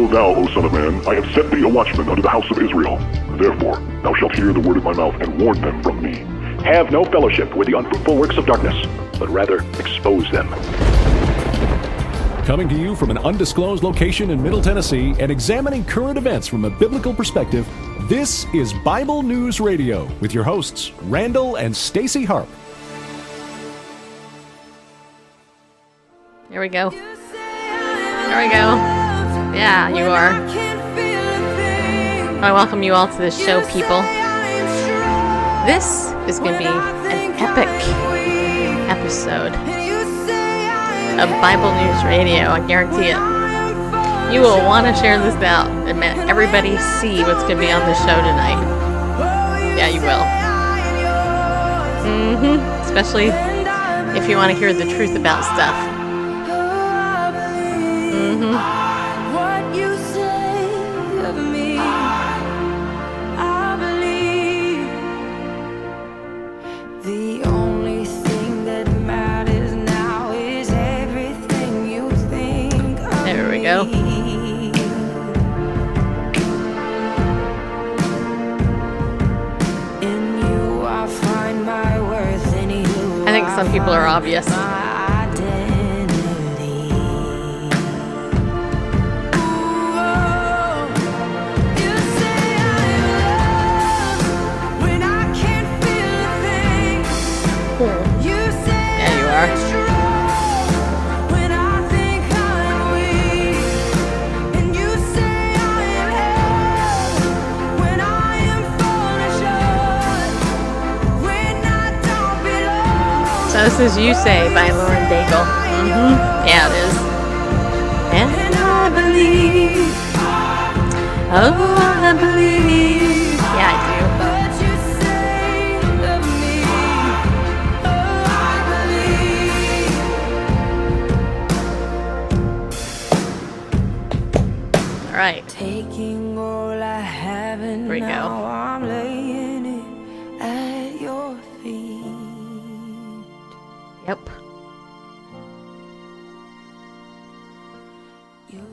Know thou, O son of man, I have set thee a watchman unto the house of Israel. Therefore, thou shalt hear the word of my mouth, and warn them from me. Have no fellowship with the unfruitful works of darkness, but rather expose them. Coming to you from an undisclosed location in Middle Tennessee and examining current events from a biblical perspective, this is Bible News Radio with your hosts, Randall and Stacy Harp. Here we go. There we go. Yeah, you are. I welcome you all to this show, people. This is going to be an epic episode of Bible News Radio, I guarantee it. You will want to share this out and let everybody see what's going to be on the show tonight. Yeah, you will. Especially if you want to hear the truth about stuff. Go. I think some people are obvious. Yeah, you are. So this is You Say by Lauren Daigle. Yeah, it is. And I believe. Oh, I believe. Yeah, I do. All right. Taking all I have and Here we go. now I'm laying it at your feet. Yep.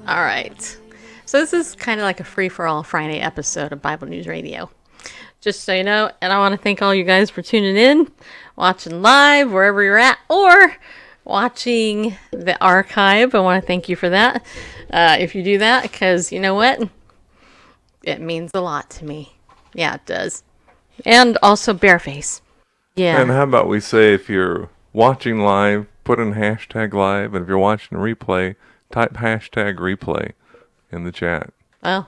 All right. So this is kind of like a free-for-all Friday episode of Bible News Radio. Just so you know, and I want to thank all you guys for tuning in, watching live, wherever you're at, or watching the archive. I want to thank you for that. If you do that, because you know what? It means a lot to me. Yeah, it does. And also Bareface. Yeah. And how about we say if you're watching live, put in hashtag live, and if you're watching a replay, type hashtag replay in the chat. Oh.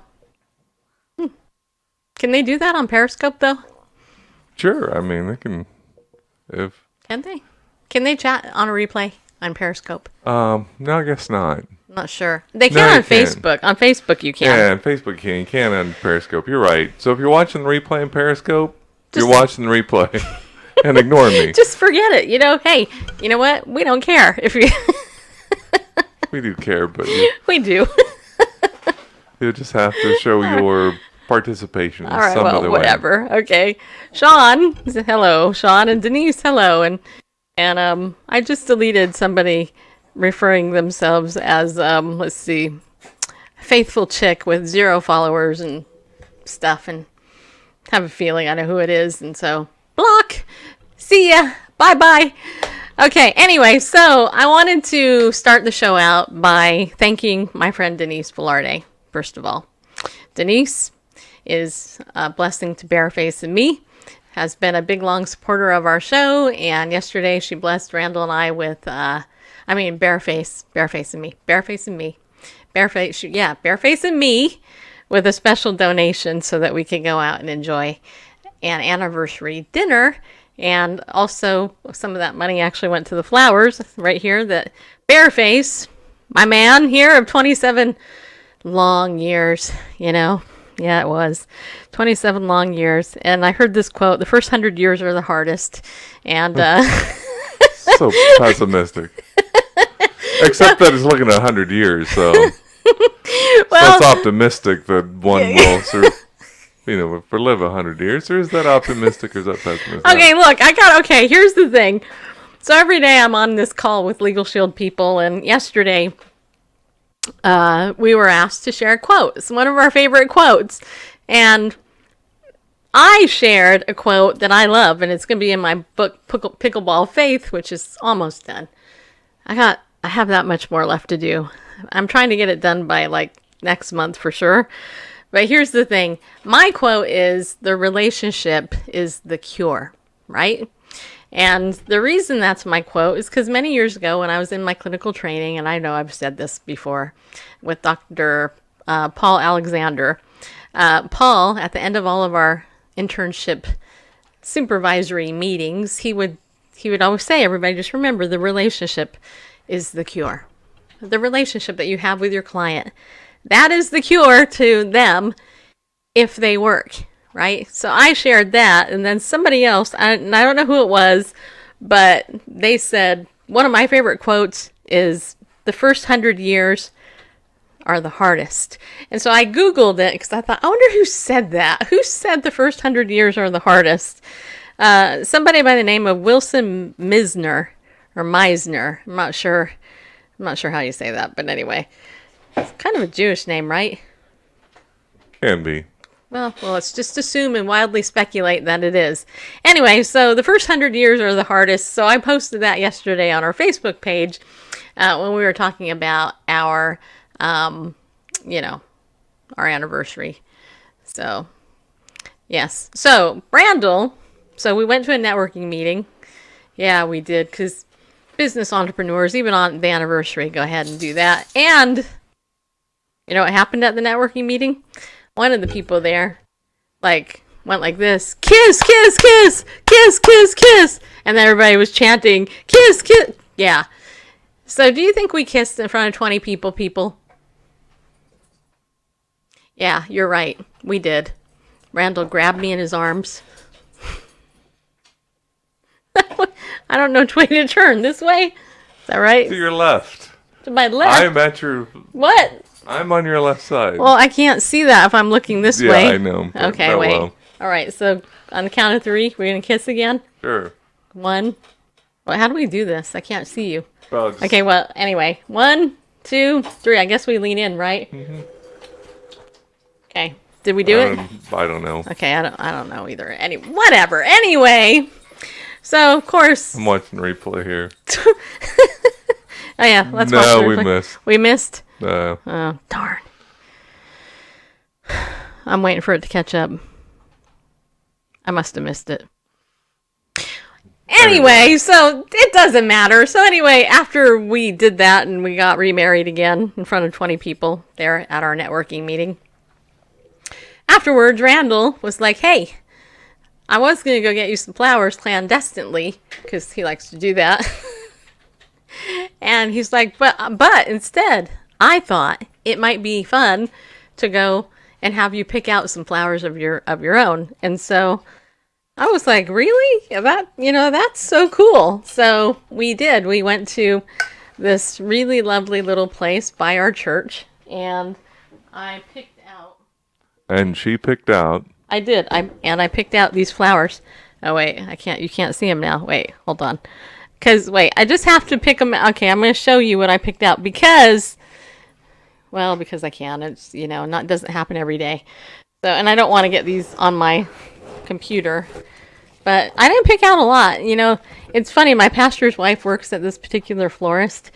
Can they do that on Periscope, though? Sure. I mean, they can. Can they? Can they chat on a replay on Periscope? No, I guess not. I'm not sure. They can on Facebook. On Facebook, you can. Yeah, on Facebook you can on Periscope. You're right. So if you're watching the replay on Periscope, you're watching the replay. And ignore me. Just forget it. You know, hey, you know what? We don't care if you. We do care, but we do. You just have to show your participation in all right, some well, other whatever. Way. Okay, Sean, hello, Sean and Denise, hello, and I just deleted somebody referring themselves as let's see, faithful chick with 0 followers and stuff, and have a feeling I know who it is, and so. Block. See ya. Bye-bye. Okay, anyway, so I wanted to start the show out by thanking my friend Denise Velarde, first of all. Denise is a blessing to Bareface and me, has been a big, long supporter of our show, and yesterday she blessed Randall and I with, Bareface and me, Bareface and me with a special donation so that we could go out and enjoy an anniversary dinner, and also some of that money actually went to the flowers right here that Bareface, my man here of 27 long years, you know, yeah, it was 27 long years, and I heard this quote, the first 100 years are the hardest, and So pessimistic. Except that it's looking at 100 years, so well, that's optimistic that one will sort of, if we live 100 years, or is that optimistic or is that pessimistic? Okay, look, here's the thing. So every day I'm on this call with Legal Shield people, and yesterday we were asked to share a quote. It's one of our favorite quotes. And I shared a quote that I love, and it's going to be in my book, Pickleball Faith, which is almost done. I have that much more left to do. I'm trying to get it done by like next month for sure. But here's the thing. My quote is, the relationship is the cure, right? And the reason that's my quote is because many years ago when I was in my clinical training, and I know I've said this before with Dr. Paul Alexander, Paul, at the end of all of our internship supervisory meetings, he would always say, everybody just remember, the relationship is the cure. The relationship that you have with your client, that is the cure to them if they work, right? So I shared that, and then somebody else, and I don't know who it was, but they said, one of my favorite quotes is, the first 100 years are the hardest. And so I Googled it because I thought, I wonder who said that. Who said the first 100 years are the hardest? Somebody by the name of Wilson Misner, or Meisner. I'm not sure how you say that, but anyway. It's kind of a Jewish name, right? Can be. Well, let's just assume and wildly speculate that it is. Anyway, so the first 100 years are the hardest. So I posted that yesterday on our Facebook page when we were talking about our anniversary. So, yes. So, Brandel, so we went to a networking meeting. Yeah, we did, because business entrepreneurs, even on the anniversary, go ahead and do that. And, you know what happened at the networking meeting? One of the people there, went like this, kiss, kiss, kiss, kiss, kiss, kiss. And then everybody was chanting, kiss, kiss. Yeah. So, do you think we kissed in front of 20 people? Yeah, you're right. We did. Randall grabbed me in his arms. I don't know which way to turn. This way? Is that right? To your left. To my left? I'm at your... What? I'm on your left side. Well, I can't see that if I'm looking this way. Yeah, I know. Okay, wait. Well. All right, so on the count of 3, we're going to kiss again? Sure. 1. Well, how do we do this? I can't see you. Well, just... Okay, well, anyway. 1, 2, 3. I guess we lean in, right? Mm-hmm. Okay. Did we do it? I don't know. Okay, I don't know either. Whatever. Anyway, so of course I'm watching replay here. Oh yeah, let's watch the replay. We missed. We missed? No. Oh, darn. I'm waiting for it to catch up. I must have missed it. Anyway, so it doesn't matter. So anyway, after we did that and we got remarried again in front of 20 people there at our networking meeting, afterwards, Randall was like, hey, I was going to go get you some flowers clandestinely, because he likes to do that. And he's like, but instead, I thought it might be fun to go and have you pick out some flowers of your own. And so I was like, really? That's so cool. So we did. We went to this really lovely little place by our church, and I picked out. And she picked out. I did. I picked out these flowers. Oh wait, you can't see them now. Wait, hold on. I just have to pick them out. Okay, I'm going to show you what I picked out because I can. It's, doesn't happen every day. So, and I don't want to get these on my computer. But I didn't pick out a lot. It's funny. My pastor's wife works at this particular florist,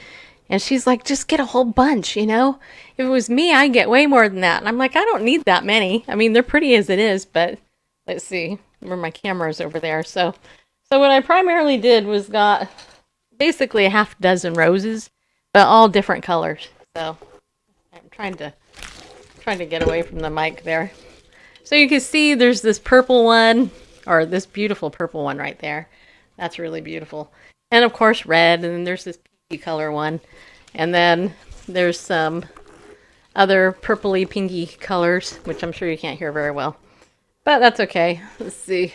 and she's like, just get a whole bunch, If it was me, I'd get way more than that. And I'm like, I don't need that many. I mean, they're pretty as it is, but let's see where my camera is over there. So what I primarily did was got basically a half dozen roses, but all different colors. So I'm trying to get away from the mic there. So you can see there's this purple one, or this beautiful purple one right there. That's really beautiful. And of course red, and then there's this pinky color one. And then there's some other purpley pinky colors, which I'm sure you can't hear very well. But that's okay. Let's see.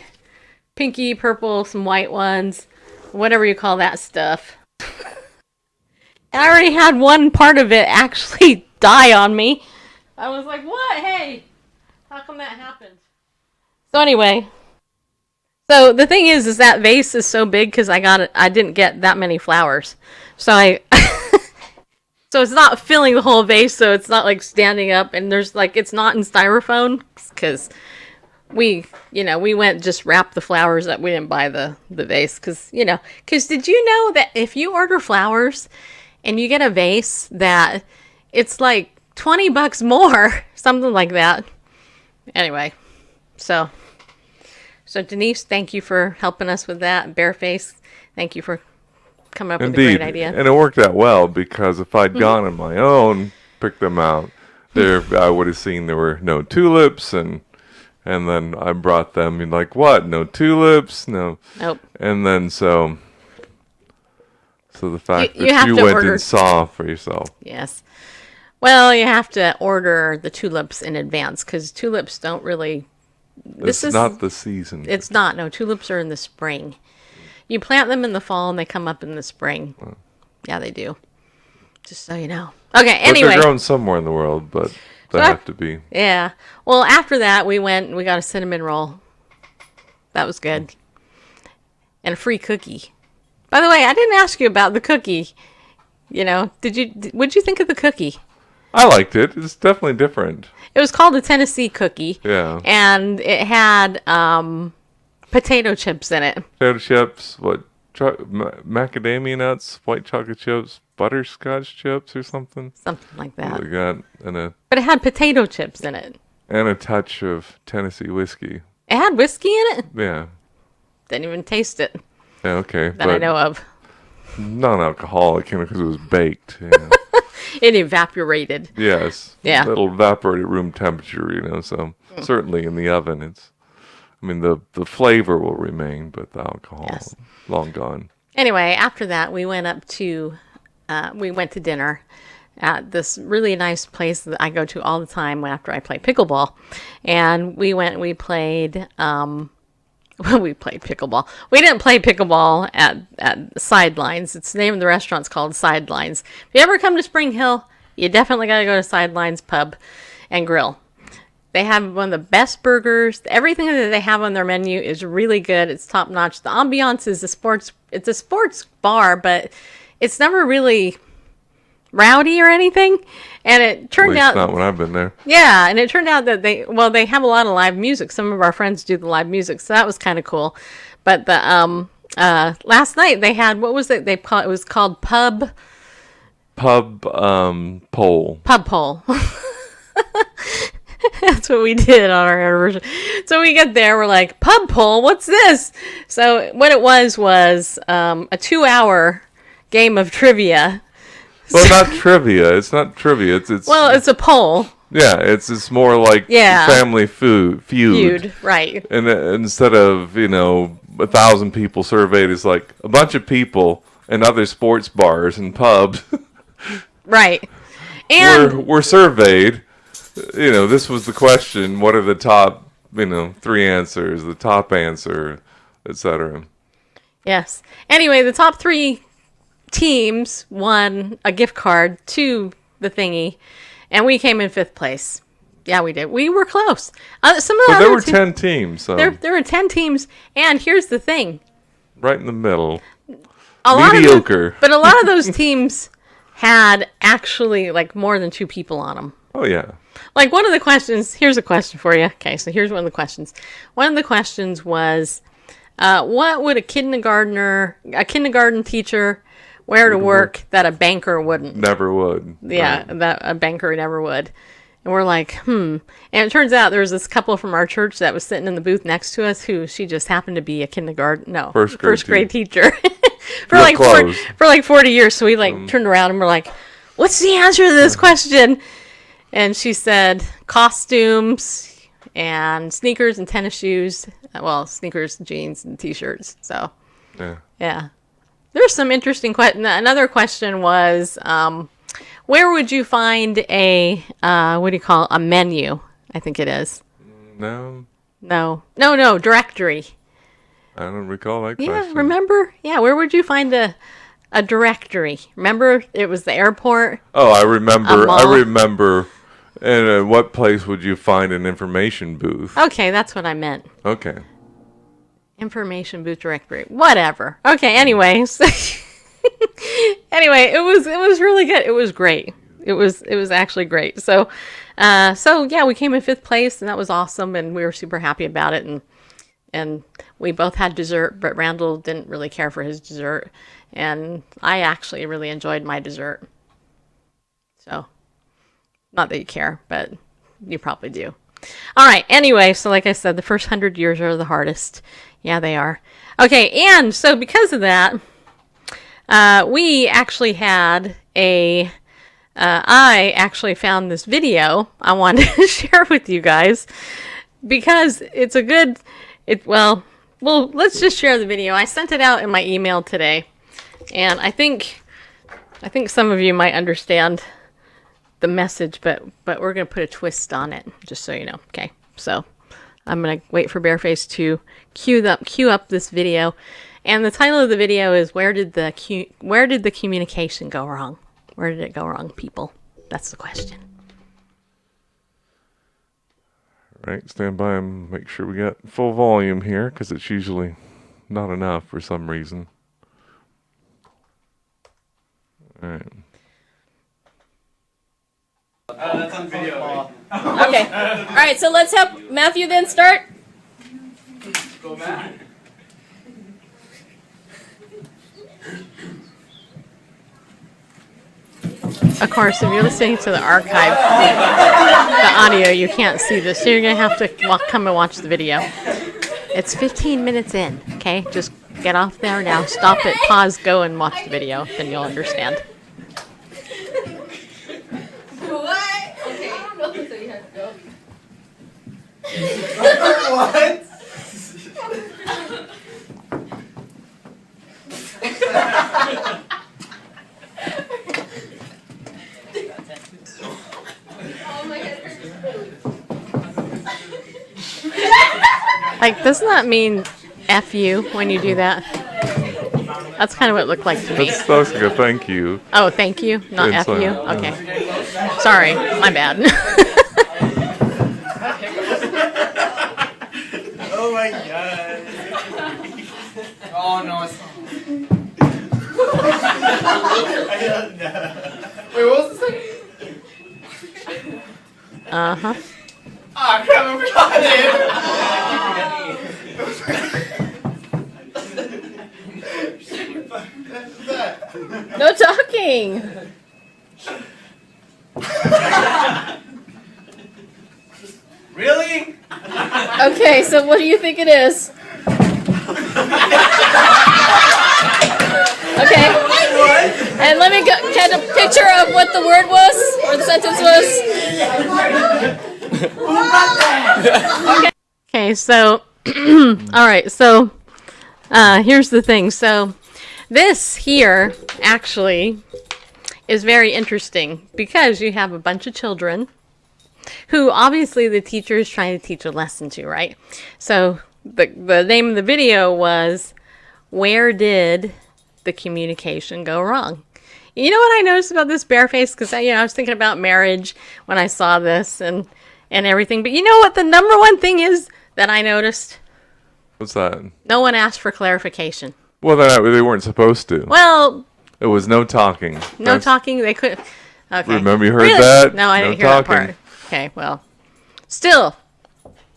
Pinky, purple, some white ones, whatever you call that stuff. I already had one part of it actually die on me. I was like, what? Hey, how come that happened? So anyway, so the thing is that vase is so big because I didn't get that many flowers. So So it's not filling the whole vase, so it's not like standing up, and there's like, it's not in styrofoam, because we went just wrap the flowers up. We didn't buy the vase, because did you know that if you order flowers and you get a vase, that it's like $20 more, something like that. Anyway, so Denise, thank you for helping us with that. Bareface, thank you for coming up with a great idea. And it worked out well, because if I'd gone on my own, picked them out, I would have seen there were no tulips, and then I brought them, and like, what? No tulips? No. Nope. And then so the fact You that have you to went order. and saw for yourself. Yes. Well, you have to order the tulips in advance, because tulips don't really... It's not the season. It's not. No, tulips are in the spring. You plant them in the fall, and they come up in the spring. Yeah, they do. Just so you know. Okay, anyway. But they're grown somewhere in the world, but they have to be. Yeah. Well, after that, we went and we got a cinnamon roll. That was good. And a free cookie. By the way, I didn't ask you about the cookie. What'd you think of the cookie? I liked it. It's definitely different. It was called a Tennessee cookie. Yeah. And it had potato chips in it. Potato chips, macadamia nuts, white chocolate chips, butterscotch chips, or something. Something like that. Like that, But it had potato chips in it. and a touch of Tennessee whiskey. It had whiskey in it? Yeah. Didn't even taste it Yeah. Okay. that I know of. Non-alcoholic, because it was baked. It evaporated. Yes. Yeah. It'll evaporate at room temperature. So certainly in the oven, the flavor will remain, but the alcohol, Yes. long gone. Anyway, after that, we went to dinner at this really nice place that I go to all the time after I play pickleball. And we played, we played pickleball. We didn't play pickleball at Sidelines. It's the name of the restaurant's called Sidelines. If you ever come to Spring Hill, you definitely got to go to Sidelines Pub and Grill. They have one of the best burgers. Everything that they have on their menu is really good. It's top notch. The ambiance is it's a sports bar, but it's never really rowdy or anything. And it turned out, not when I've been there. yeah, and it turned out that they have a lot of live music. Some of our friends do the live music, so that was kind of cool. But the last night they had, what was it? It was called Pub Pole. Pub Pole. That's what we did on our anniversary. So we get there, we're like, pub poll, what's this? So what it was a 2-hour game of trivia. Well, not trivia. It's not trivia. It's It's a poll. Yeah, it's more like family feud. Right. And instead of 1,000 people surveyed, it's like a bunch of people in other sports bars and pubs. Right. And were surveyed. This was the question. What are the top 3 answers? The top answer, etc. yes. Anyway, the top 3 teams won a gift card to the thingy, and we came in 5th place. Yeah, we did. We were close. Some of the there were 10 teams. So there were 10 teams, and here's the thing. Right in the middle. Mediocre. But a lot of those teams had actually more than 2 people on them. Oh, yeah. One of the questions, here's a question for you. Okay, so here's one of the questions. One of the questions was, what would a kindergarten teacher wear to work that a banker wouldn't? Never would. Yeah, right. That a banker never would. And we're like, And it turns out there was this couple from our church that was sitting in the booth next to us who she just happened to be a first grade teacher. for like 40 years. So we turned around and we're like, what's the answer to this question? And she said costumes and sneakers and tennis shoes. Well, sneakers, jeans, and T-shirts. So, yeah. There's some interesting questions. Another question was, where would you find a a menu? I think it is. No, directory. I don't recall that question. Yeah, remember? Yeah, where would you find a directory? Remember, it was the airport. Oh, I remember. And at what place would you find an information booth? Okay, that's what I meant. Okay. Information booth directory. Whatever. Okay, anyways. Anyway, it was really good. It was great. It was actually great. So yeah, we came in 5th place, and that was awesome, and we were super happy about it. And we both had dessert, but Randall didn't really care for his dessert, and I actually really enjoyed my dessert. So, not that you care, but you probably do. All right. Anyway, so like I said, the first 100 years are the hardest. Yeah, they are. Okay, and so because of that, we actually had I actually found this video I wanted to share with you guys because it's a good. Well, let's just share the video. I sent it out in my email today, and I think some of you might understand the message, but we're gonna put a twist on it, just so you know. Okay, so I'm gonna wait for Bareface to cue up this video, and the title of the video is "Where did the communication go wrong? Where did it go wrong, people?" That's the question. Right, stand by and make sure we got full volume here, because it's usually not enough for some reason. All right. That's on video. Okay. All right, so let's have Matthew then start. Go back. Of course, if you're listening to the archive, the audio, you can't see this, so you're going to have to come and watch the video. It's 15 minutes in, okay? Just get off there now, stop it, pause, go and watch the video, then you'll understand. What? Okay. I don't know, so you have to go. What? Oh my God. Like, doesn't that mean F you when you do that? That's kind of what it looked like to me. That's like a thank you. Oh, thank you, not It's F you? like- Okay. Sorry, my bad. Oh my god. Oh no, it's not. I don't know. Wait, what was the second? Uh-huh. Ah, crap, I forgot it. No talking. Really? Okay, so what do you think it is? Okay. And let me get a picture of what the word was, or the sentence was. Okay, so, all right, so here's the thing. So this here actually is very interesting because you have a bunch of children who obviously the teacher is trying to teach a lesson to, right? So the name of the video was, "Where did the communication go wrong?" You know what I noticed about this Bareface? Because I was thinking about marriage when I saw this and everything. But you know what the number one thing is that I noticed? What's that? No one asked for clarification. Well, they weren't supposed to. Well, It was no talking. no talking. They could. Okay. Remember you heard Really? that? No, I No didn't hear that talking. part. Okay, well, still,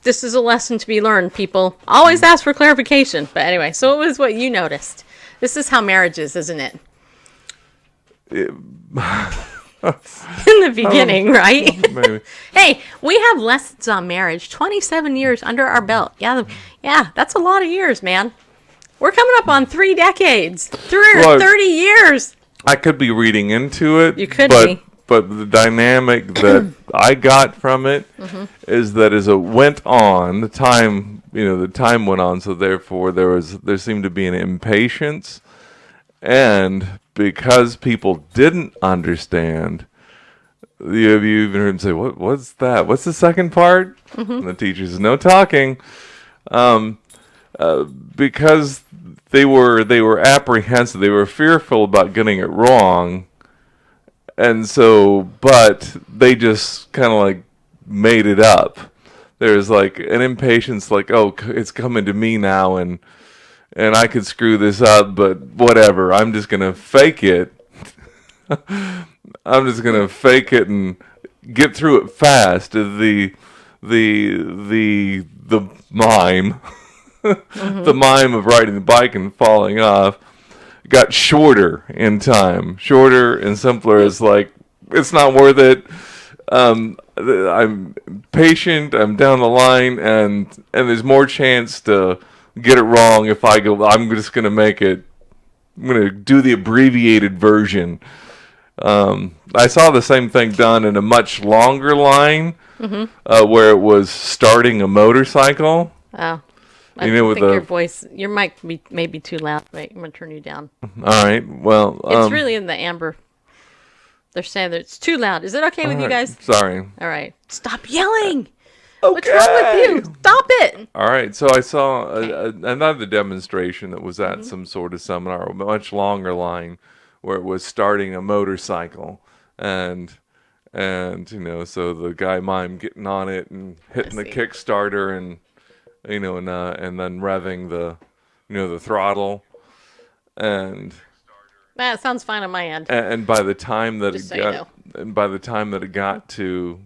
this is a lesson to be learned, people. Always ask for clarification. But anyway, so it was what you noticed. This is how marriage is, isn't it? In the beginning, right? Maybe. Hey, we have lessons on marriage. 27 years under our belt. Yeah, that's a lot of years, man. We're coming up on 3 decades. 30 years. I could be reading into it. You could but, be. But the dynamic that I got from it is that as it went on, the time went on, so therefore there seemed to be an impatience, and because people didn't understand, you even heard them say, "What's that? What's the second part?" And the teacher says, "No talking," because they were apprehensive, they were fearful about getting it wrong. And so, but they just kind of like made it up. There's like an impatience, like, oh, it's coming to me now, and and I could screw this up, but whatever. I'm just gonna fake it. I'm just gonna fake it and get through it fast. The mime, the mime of riding the bike and falling off, got shorter in time, shorter and simpler. It's like it's not worth it. I'm patient. I'm down the line, and there's more chance to get it wrong if I go. I'm just gonna make it. I'm gonna do the abbreviated version. I saw the same thing done in a much longer line, where it was starting a motorcycle. Oh. You know, with your mic may be too loud. Wait, I'm gonna turn you down. All right. Well, it's really in the amber. They're saying that it's too loud. Is it okay with you guys? Sorry. All right. Stop yelling. Okay. What's wrong with you? Stop it. All right. So I saw another demonstration that was at some sort of seminar, a much longer line, where it was starting a motorcycle, and so the guy mime getting on it and hitting the Kickstarter and and then revving the throttle, and that sounds fine on my end. And by the time that Just it got to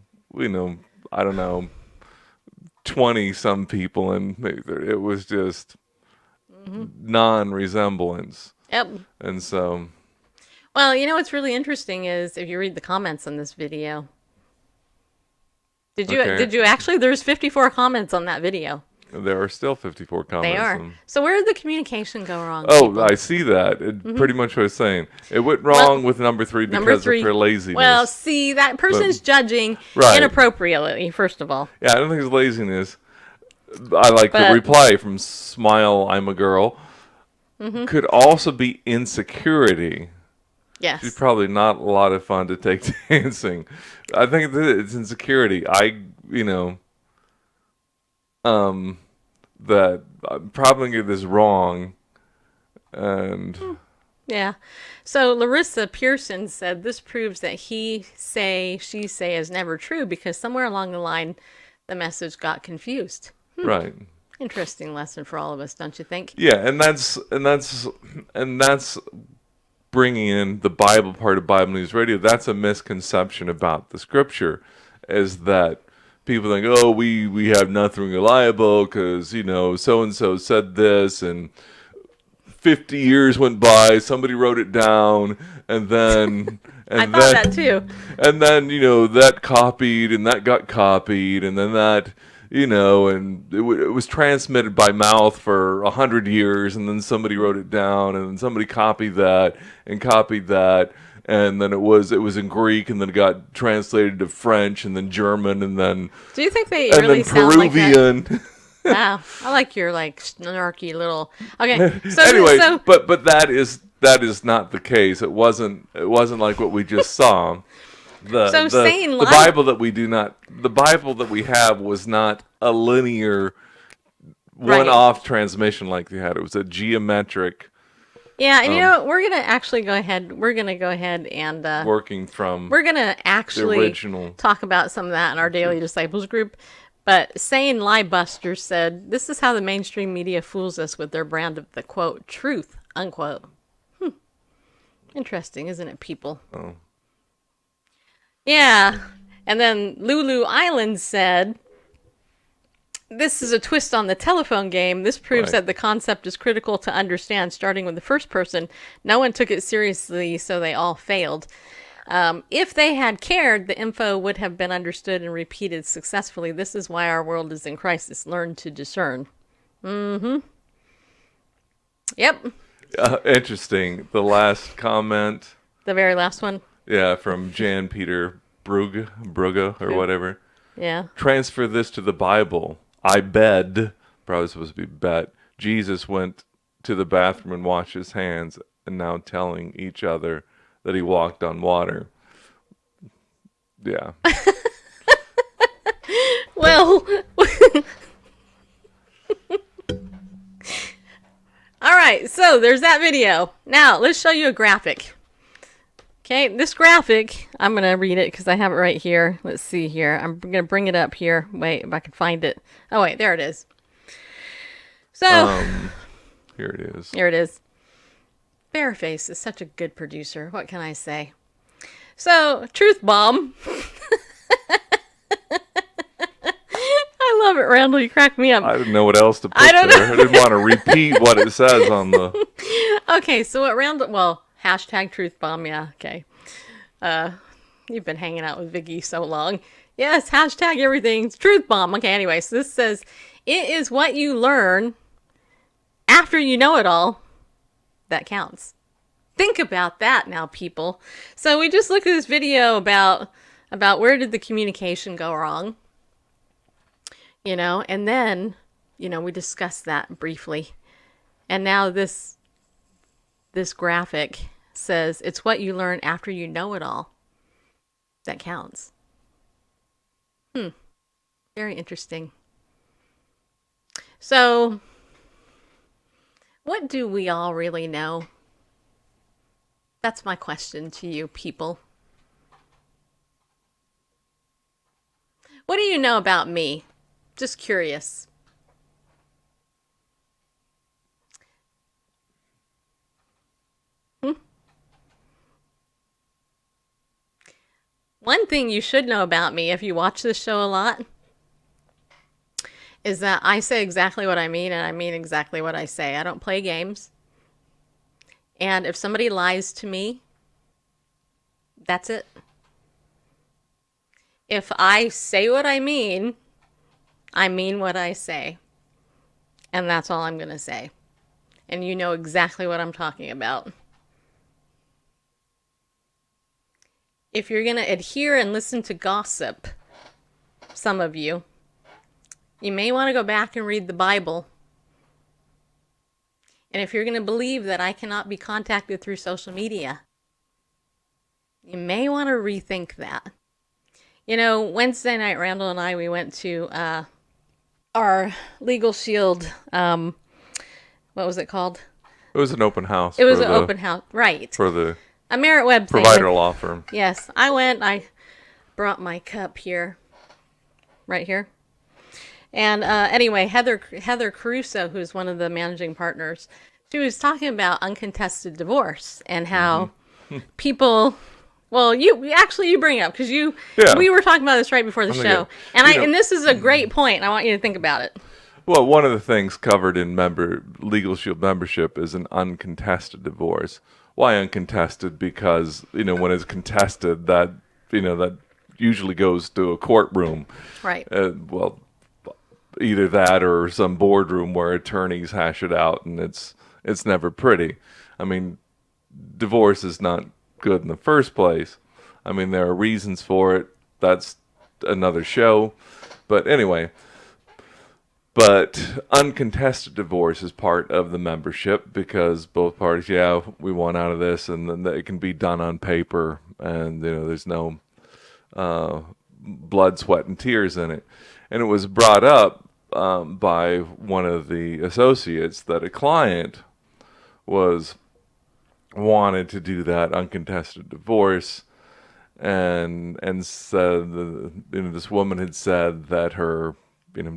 I don't know 20 some people, and it was just non-resemblance. Yep. And so, well, what's really interesting is if you read the comments on this video. Did you actually? There's 54 comments on that video. There are still 54 comments. They are. So where did the communication go wrong? Oh, people? I see that. It pretty much what I was saying. It went wrong with number 3 because of her laziness. Well, see, that person's judging inappropriately, first of all. Yeah, I don't think it's laziness. I like the reply from Smile, I'm a Girl. Could also be insecurity. Yes. She's probably not a lot of fun to take dancing. I think it's insecurity. That I'm probably going to get this wrong. And yeah. So Larissa Pearson said this proves that he say, she say is never true because somewhere along the line the message got confused. Right. Interesting lesson for all of us, don't you think? Yeah, and that's bringing in the Bible part of Bible News Radio. That's a misconception about the scripture, is that people think, oh, we have nothing reliable because, so-and-so said this, and 50 years went by, somebody wrote it down, and then... I thought that too. And then, that copied, and that got copied, and then that, and it was transmitted by mouth for 100 years, and then somebody wrote it down, and then somebody copied that, and then it was in Greek, and then it got translated to French, and then German, and then... Do you think they really sound Peruvian. Like that? Wow, I like your snarky little... Okay, so... Anyway, but that is not the case. It wasn't like what we just saw. The Bible that we have was not a linear one-off transmission like they had. It was a geometric. Yeah, and we're gonna actually go ahead. We're gonna go ahead and working from. We're gonna actually the original. Talk about some of that in our Daily Disciples group. But Sane Liebuster said, "This is how the mainstream media fools us with their brand of the quote truth unquote." Interesting, isn't it, people? Oh. Yeah. And then Lulu Island said, this is a twist on the telephone game. This proves that the concept is critical to understand, starting with the first person. No one took it seriously, so they all failed. If they had cared, the info would have been understood and repeated successfully. This is why our world is in crisis. Learn to discern. Yep. Interesting. The last comment. The very last one. Yeah, from Jan Peter Brugge or whatever. Yeah. Transfer this to the Bible. I bet, probably supposed to be bet, Jesus went to the bathroom and washed his hands, and now telling each other that he walked on water. Yeah. Well. All right, so there's that video. Now, let's show you a graphic. Okay, this graphic, I'm going to read it because I have it right here. Let's see here. I'm going to bring it up here. Wait, if I can find it. Oh, wait, there it is. So. Here it is. Here it is. Bareface is such a good producer. What can I say? So, Truth Bomb. I love it, Randall. You crack me up. I didn't know what else to put I don't there. know. I didn't want to repeat what it says on the... Okay, so what Randall... Well, hashtag Truth Bomb, yeah, okay. You've been hanging out with Vicky so long. Yes, hashtag everything's Truth Bomb. Okay, anyway, so this says, it is what you learn after you know it all that counts. Think about that now, people. So we just looked at this video about where did the communication go wrong. You know, and then, you know, we discussed that briefly. And now this graphic says it's what you learn after you know it all that counts. Very interesting. So, what do we all really know? That's my question to you people. What do you know about me? Just curious. One thing you should know about me if you watch this show a lot is that I say exactly what I mean and I mean exactly what I say. I don't play games. And if somebody lies to me, that's it. If I say what I mean what I say. And that's all I'm going to say. And you know exactly what I'm talking about. If you're going to adhere and listen to gossip, some of you, you may want to go back and read the Bible. And if you're going to believe that I cannot be contacted through social media, you may want to rethink that. You know, Wednesday night, Randall and I, we went to our Legal Shield, what was it called? It was an open house. It was an open house, right. For the a Merit Web thing. provider law firm. Yes, I went. I brought my cup here, right here. And anyway, Heather Caruso, who's one of the managing partners, she was talking about uncontested divorce and how people. Well, you bring it up because we were talking about this right before the show, and this is a great point. And I want you to think about it. Well, one of the things covered in Legal Shield membership is an uncontested divorce. Why uncontested? Because, you know, when it's contested, that usually goes to a courtroom. Right. Well, either that or some boardroom where attorneys hash it out, and it's never pretty. I mean, divorce is not good in the first place. I mean, there are reasons for it. That's another show. But anyway... But uncontested divorce is part of the membership because both parties, we want out of this, and then it can be done on paper, and there's no blood, sweat, and tears in it. And it was brought up by one of the associates that a client wanted to do that uncontested divorce, and said this woman had said that her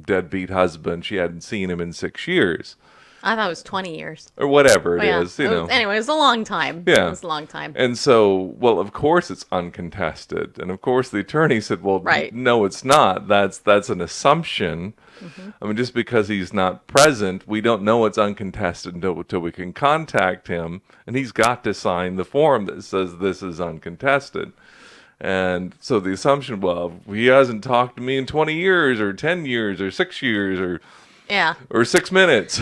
deadbeat husband, she hadn't seen him in 6 years. I thought it was 20 years. Or whatever it is, Anyway, it was a long time. Yeah. It was a long time. And so, well, of course it's uncontested. And of course the attorney said, well, no, it's not. That's an assumption. Mm-hmm. I mean, just because he's not present, we don't know it's uncontested until we can contact him. And he's got to sign the form that says this is uncontested. And so the assumption, well, he hasn't talked to me in 20 years or 10 years or 6 years or 6 minutes.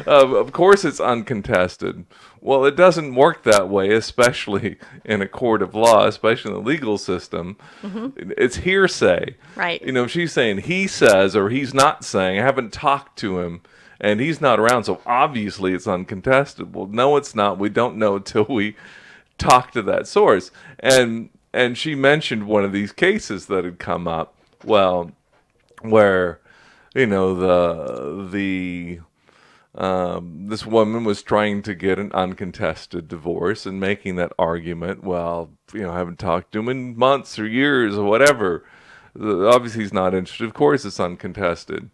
Of course it's uncontested. Well, it doesn't work that way, especially in a court of law, especially in the legal system. Mm-hmm. It's hearsay. Right. If she's saying he says or he's not saying, I haven't talked to him, and he's not around, so obviously it's uncontested. Well, no, it's not. We don't know until we talk to that source. And she mentioned one of these cases that had come up, well, where this woman was trying to get an uncontested divorce and making that argument, well, I haven't talked to him in months or years or whatever. Obviously he's not interested. Of course it's uncontested.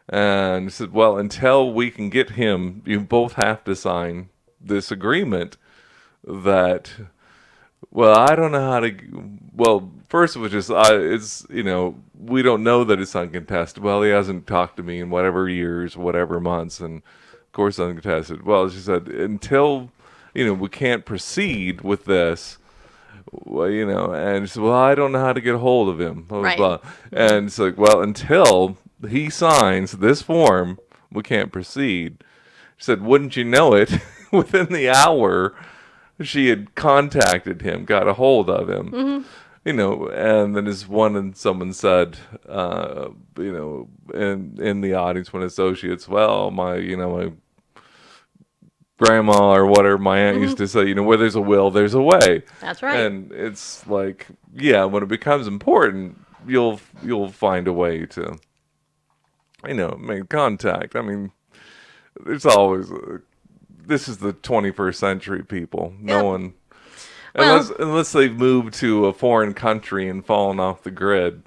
And he said, well, until we can get him, you both have to sign this agreement that, well, I don't know how to, well, first it was just, it's, we don't know that it's uncontested. Well, he hasn't talked to me in whatever years, whatever months, and of course uncontested. Well, she said, until, we can't proceed with this, well, and she said, well, I don't know how to get a hold of him, blah, blah, Right. blah. And it's like, well, until he signs this form, we can't proceed. She said, wouldn't you know it, within the hour, she had contacted him, got a hold of him, and then someone said, in the audience, when associates, well, my grandma or whatever, my aunt used to say, where there's a will, there's a way. That's right. And it's like, yeah, when it becomes important, you'll find a way to, make contact. I mean, there's always, this is the 21st century, people. No one, unless they've moved to a foreign country and fallen off the grid,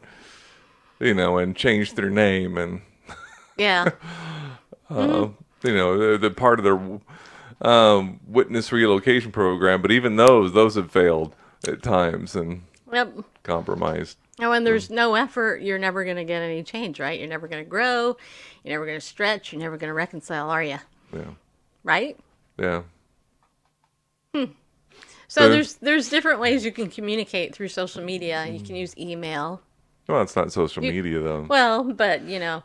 and changed their name and, Yeah. they're part of their witness relocation program, but even those have failed at times and Yep. compromised. And when there's no effort, you're never going to get any change, right? You're never going to grow. You're never going to stretch. You're never going to reconcile, are you? Yeah. Right? Yeah. So there's different ways you can communicate through social media. You can use email. Well, it's not social media though. Well, but And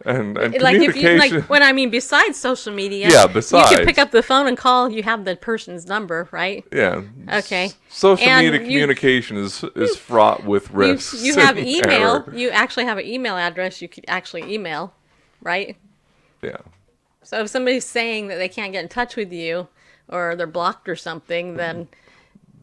like if you communication. when I mean besides social media, Yeah, you besides. can pick up the phone and call. You have the person's number, right? Yeah. Okay. Social And media communication is fraught with risks. You have and email. error. You actually have an email address. You could actually email, right? Yeah. So if somebody's saying that they can't get in touch with you, or they're blocked or something, then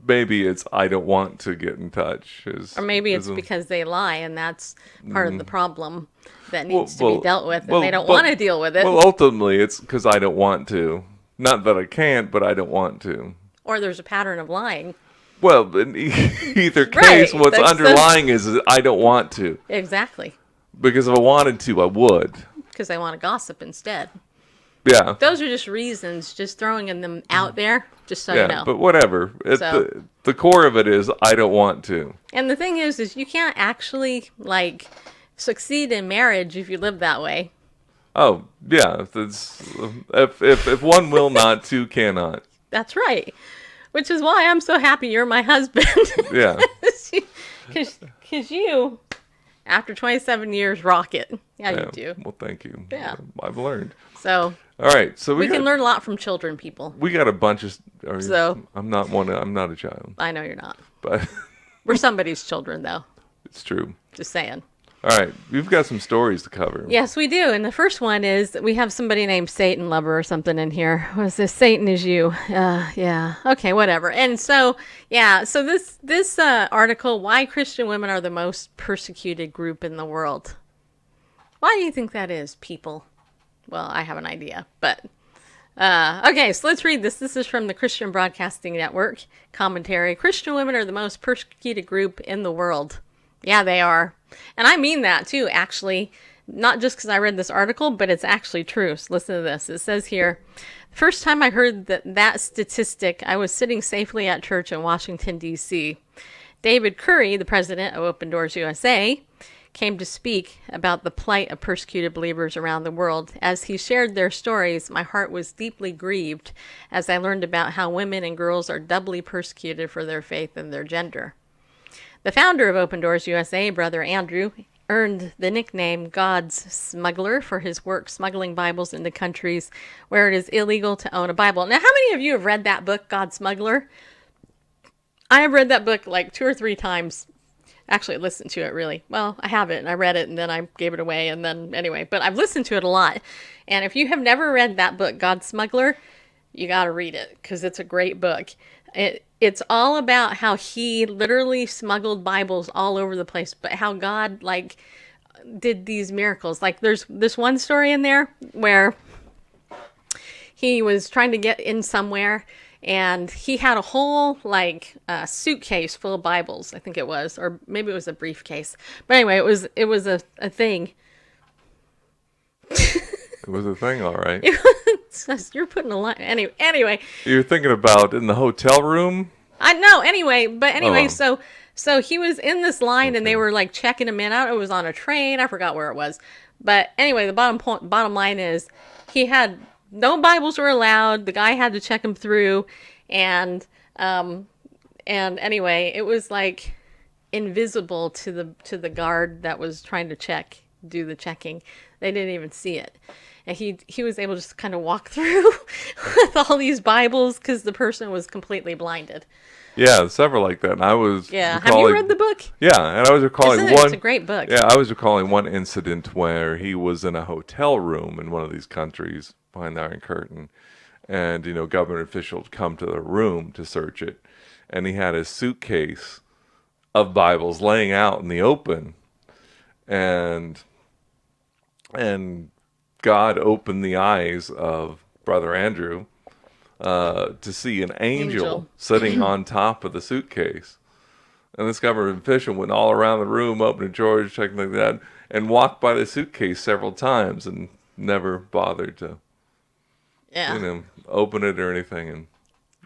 Maybe it's I don't want to get in touch. or maybe it's because they lie, and that's part of the problem that needs to be dealt with, and they don't want to deal with it. Well, ultimately, it's because I don't want to. Not that I can't, but I don't want to. Or there's a pattern of lying. Well, in either case, Right, what's that's underlying is that I don't want to. Exactly. Because if I wanted to, I would. Because they want to gossip instead. Yeah. Those are just reasons, just throwing them out there, just so Yeah, you know. but whatever. So- The core of it is I don't want to. And the thing is you can't actually, succeed in marriage if you live that way. Oh, yeah. If one will not, two cannot. That's right. Which is why I'm so happy you're my husband. Yeah. Because you, after 27 years, rock it. Yeah, Yeah. you do. Well, thank you. Yeah. I've learned. So All right. So we can learn a lot from children, people. We got a bunch of. So- I'm not a child, I know you're not. but We're somebody's children, though. it's true. Just saying. All right. We've got some stories to cover. Yes, we do. And the first one is that we have somebody named Satan Lover or something in here. What is this? Satan is you. Yeah. Okay, whatever. And so, yeah. So this article, why Christian women are the most persecuted group in the world. Why do you think that is, people? Well, I have an idea, but okay. So let's read this. This is from the Christian Broadcasting Network commentary. Christian women are the most persecuted group in the world. Yeah, they are. And I mean that too, actually, not just because I read this article, but it's actually true. So listen to this. It says here, the first time I heard that statistic, I was sitting safely at church in Washington, D.C. David Curry, the president of Open Doors USA, came to speak about the plight of persecuted believers around the world. As he shared their stories, my heart was deeply grieved as I learned about how women and girls are doubly persecuted for their faith and their gender. The founder of Open Doors USA, Brother Andrew, earned the nickname God's Smuggler for his work smuggling Bibles into countries where it is illegal to own a Bible. Now, how many of you have read that book, God's Smuggler? I have read that book like 2 or 3 times. Actually, listened to it, really. Well, I have it, and I read it, and then I gave it away, and then, anyway. But I've listened to it a lot. And if you have never read that book, God's Smuggler, you got to read it, because it's a great book. It's all about how he literally smuggled Bibles all over the place, but how God, did these miracles. Like, there's this one story in there where he was trying to get in somewhere, and he had a whole, suitcase full of Bibles, I think it was, or maybe it was a briefcase. But anyway, it was a thing. It was a thing, all right. You're putting a lot. Anyway. You're thinking about in the hotel room? I know. Anyway, Oh. so he was in this line, and they were like checking him in. I don't know, it was on a train. I forgot where it was. But anyway, the bottom line is, he had no Bibles were allowed. The guy had to check him through, and anyway, it was like invisible to the guard that was trying to do the checking. They didn't even see it. And he was able to just kind of walk through with all these Bibles because the person was completely blinded. Yeah, several like that. And I was Have you read the book? Yeah, and I was recalling It's a great book. Yeah, I was recalling one incident where he was in a hotel room in one of these countries behind the Iron Curtain, and government officials come to the room to search it, and he had his suitcase of Bibles laying out in the open, and God opened the eyes of Brother Andrew to see an angel sitting on top of the suitcase. And this government official went all around the room, opening drawers, checking like that, and walked by the suitcase several times and never bothered to, open it or anything. And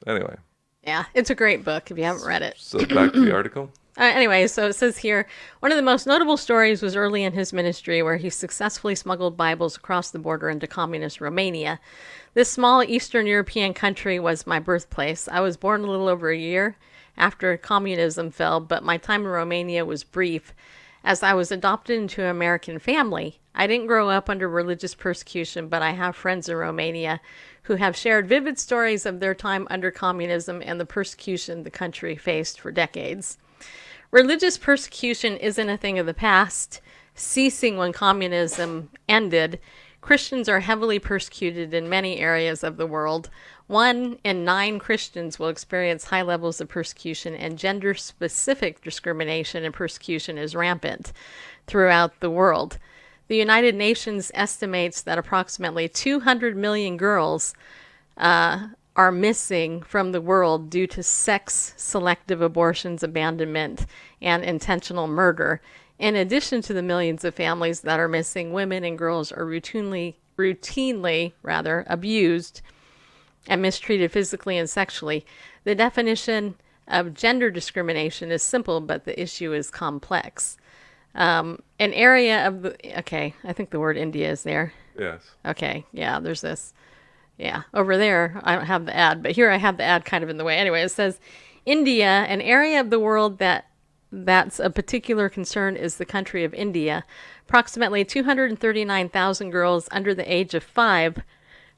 anyway. Yeah, it's a great book if you haven't read it. So back to the article. Anyway, so it says here, one of the most notable stories was early in his ministry where he successfully smuggled Bibles across the border into communist Romania. This small Eastern European country was my birthplace. I was born a little over a year after communism fell, but my time in Romania was brief, as I was adopted into an American family. I didn't grow up under religious persecution, but I have friends in Romania who have shared vivid stories of their time under communism and the persecution the country faced for decades. Religious persecution isn't a thing of the past, ceasing when communism ended. Christians are heavily persecuted in many areas of the world. 1 in 9 Christians will experience high levels of persecution, and gender-specific discrimination and persecution is rampant throughout the world. The United Nations estimates that approximately 200 million girls are missing from the world due to sex-selective abortions, abandonment, and intentional murder. In addition to the millions of families that are missing, women and girls are routinely abused and mistreated physically and sexually. The definition of gender discrimination is simple, but the issue is complex. An area of I think the word India is there. Yes. Okay, yeah, there's this. Yeah, over there, I don't have the ad, but here I have the ad kind of in the way. Anyway, it says, India, an area of the world that's a particular concern is the country of India. Approximately 239,000 girls under the age of 5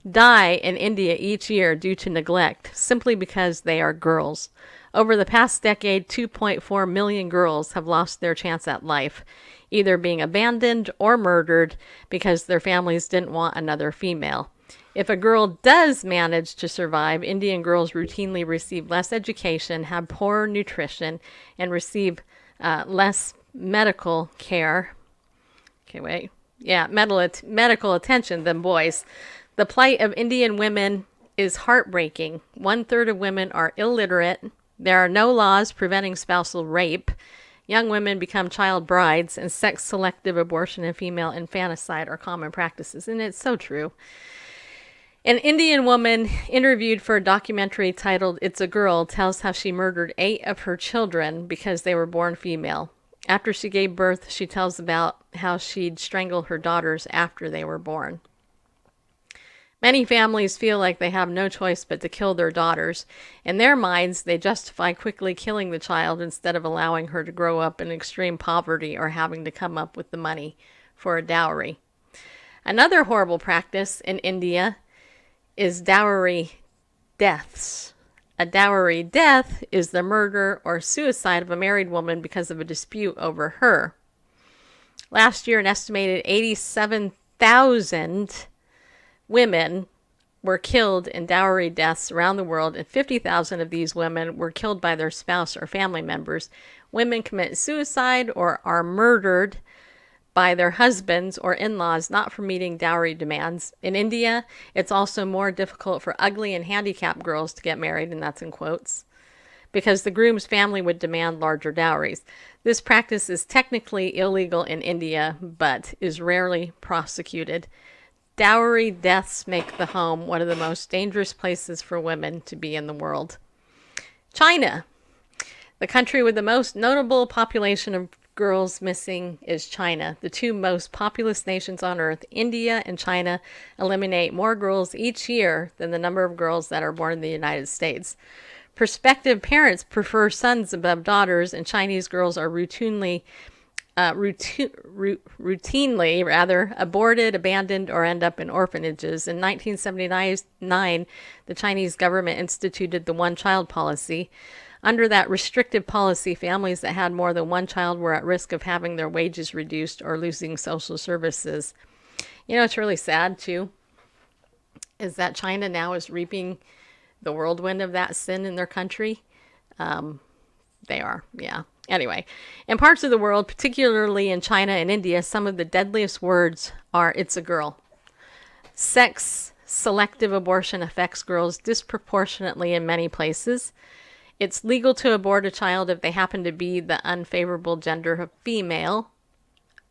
die in India each year due to neglect, simply because they are girls. Over the past decade, 2.4 million girls have lost their chance at life, either being abandoned or murdered because their families didn't want another female. If a girl does manage to survive, Indian girls routinely receive less education, have poor nutrition, and receive less medical care. Medical attention than boys. The plight of Indian women is heartbreaking. 1/3 of women are illiterate. There are no laws preventing spousal rape. Young women become child brides, and sex-selective abortion and female infanticide are common practices. And it's so true. An Indian woman interviewed for a documentary titled It's a Girl tells how she murdered 8 of her children because they were born female. After she gave birth, she tells about how she'd strangle her daughters after they were born. Many families feel like they have no choice but to kill their daughters. In their minds, they justify quickly killing the child instead of allowing her to grow up in extreme poverty or having to come up with the money for a dowry. Another horrible practice in India is dowry deaths. A dowry death is the murder or suicide of a married woman because of a dispute over her. Last year, an estimated 87,000 women were killed in dowry deaths around the world, and 50,000 of these women were killed by their spouse or family members. Women commit suicide or are murdered by their husbands or in-laws not for meeting dowry demands. In India, it's also more difficult for ugly and handicapped girls to get married, and that's in quotes, because the groom's family would demand larger dowries. This practice is technically illegal in India, but is rarely prosecuted. Dowry deaths make the home one of the most dangerous places for women to be in the world. China. The country with the most notable population of girls missing is China. The two most populous nations on earth, India and China, eliminate more girls each year than the number of girls that are born in the United States. Prospective parents prefer sons above daughters, and Chinese girls are routinely aborted, abandoned, or end up in orphanages. In 1979, the Chinese government instituted the one-child policy. Under that restrictive policy, families that had more than one child were at risk of having their wages reduced or losing social services. You know, it's really sad, too, is that China now is reaping the whirlwind of that sin in their country. They are, yeah. Anyway, in parts of the world, particularly in China and India, some of the deadliest words are, "It's a girl." Sex-selective abortion affects girls disproportionately in many places. It's legal to abort a child if they happen to be the unfavorable gender of female.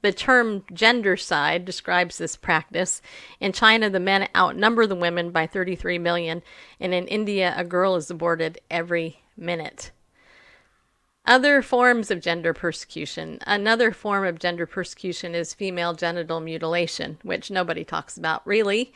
The term gendercide describes this practice. In China, the men outnumber the women by 33 million, and in India, a girl is aborted every minute. Other forms of gender persecution. Another form of gender persecution is female genital mutilation, which nobody talks about really,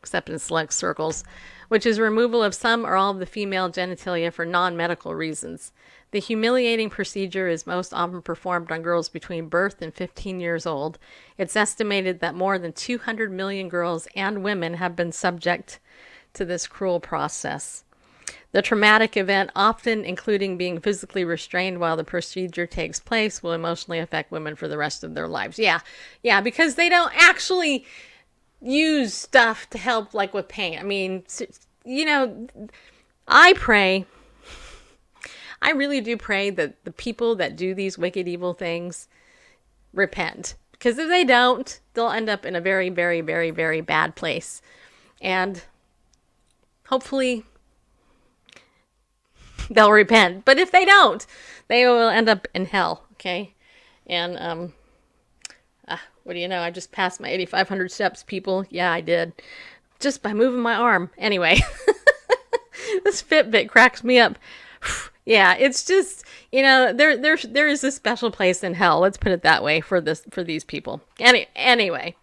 except in select circles, which is removal of some or all of the female genitalia for non-medical reasons. The humiliating procedure is most often performed on girls between birth and 15 years old. It's estimated that more than 200 million girls and women have been subject to this cruel process. The traumatic event, often including being physically restrained while the procedure takes place, will emotionally affect women for the rest of their lives. Yeah, because they don't actually use stuff to help, like, with pain. I mean, you know, I really do pray that the people that do these wicked, evil things repent. Because if they don't, they'll end up in a very, very, very, very bad place. And hopefully they'll repent. But if they don't, they will end up in hell, okay? And, what do you know? I just passed my 8,500 steps, people. Yeah, I did. Just by moving my arm. Anyway, this Fitbit cracks me up. Yeah, it's just, you know, there is a special place in hell. Let's put it that way for these people. Anyway,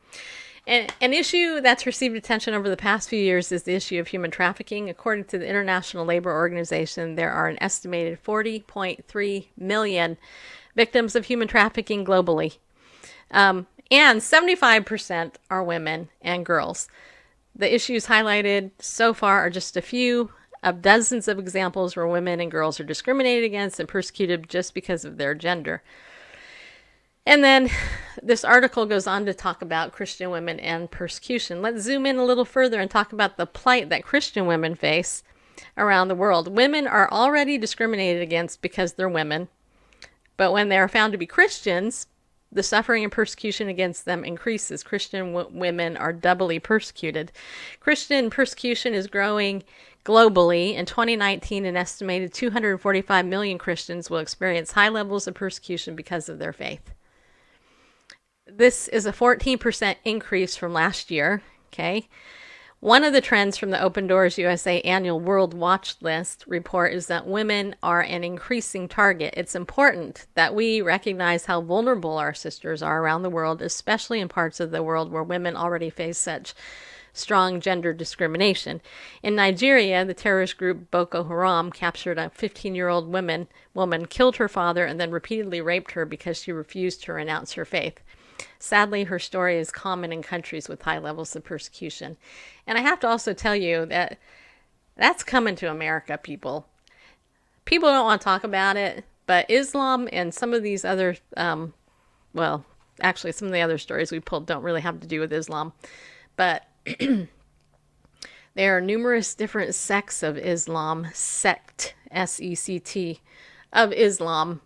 an issue that's received attention over the past few years is the issue of human trafficking. According to the International Labor Organization, there are an estimated 40.3 million victims of human trafficking globally. And 75% are women and girls. The issues highlighted so far are just a few of dozens of examples where women and girls are discriminated against and persecuted just because of their gender. And then this article goes on to talk about Christian women and persecution. Let's zoom in a little further and talk about the plight that Christian women face around the world. Women are already discriminated against because they're women, but when they are found to be Christians, the suffering and persecution against them increases. Christian women are doubly persecuted. Christian persecution is growing globally. In 2019, an estimated 245 million Christians will experience high levels of persecution because of their faith. This is a 14% increase from last year, okay? One of the trends from the Open Doors USA Annual World Watch List report is that women are an increasing target. It's important that we recognize how vulnerable our sisters are around the world, especially in parts of the world where women already face such strong gender discrimination. In Nigeria, the terrorist group Boko Haram captured a 15-year-old woman, killed her father, and then repeatedly raped her because she refused to renounce her faith. Sadly, her story is common in countries with high levels of persecution. And I have to also tell you that that's coming to America, people. People don't want to talk about it, but Islam and some of these other, well, actually some of the other stories we pulled don't really have to do with Islam. But there are numerous different sects of Islam, sect, S-E-C-T, of Islam.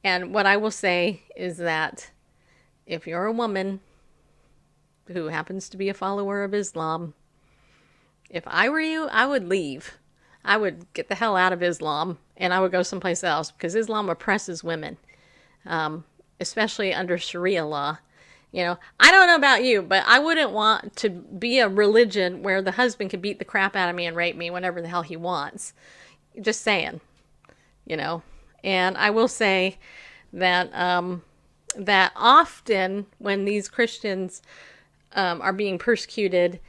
And what I will say is that if you're a woman who happens to be a follower of Islam, if I were you, I would leave. I would get the hell out of Islam and I would go someplace else because Islam oppresses women, especially under Sharia law. I don't know about you, but I wouldn't want to be a religion where the husband could beat the crap out of me and rape me whenever the hell he wants. Just saying, And I will say that that often when these Christians are being persecuted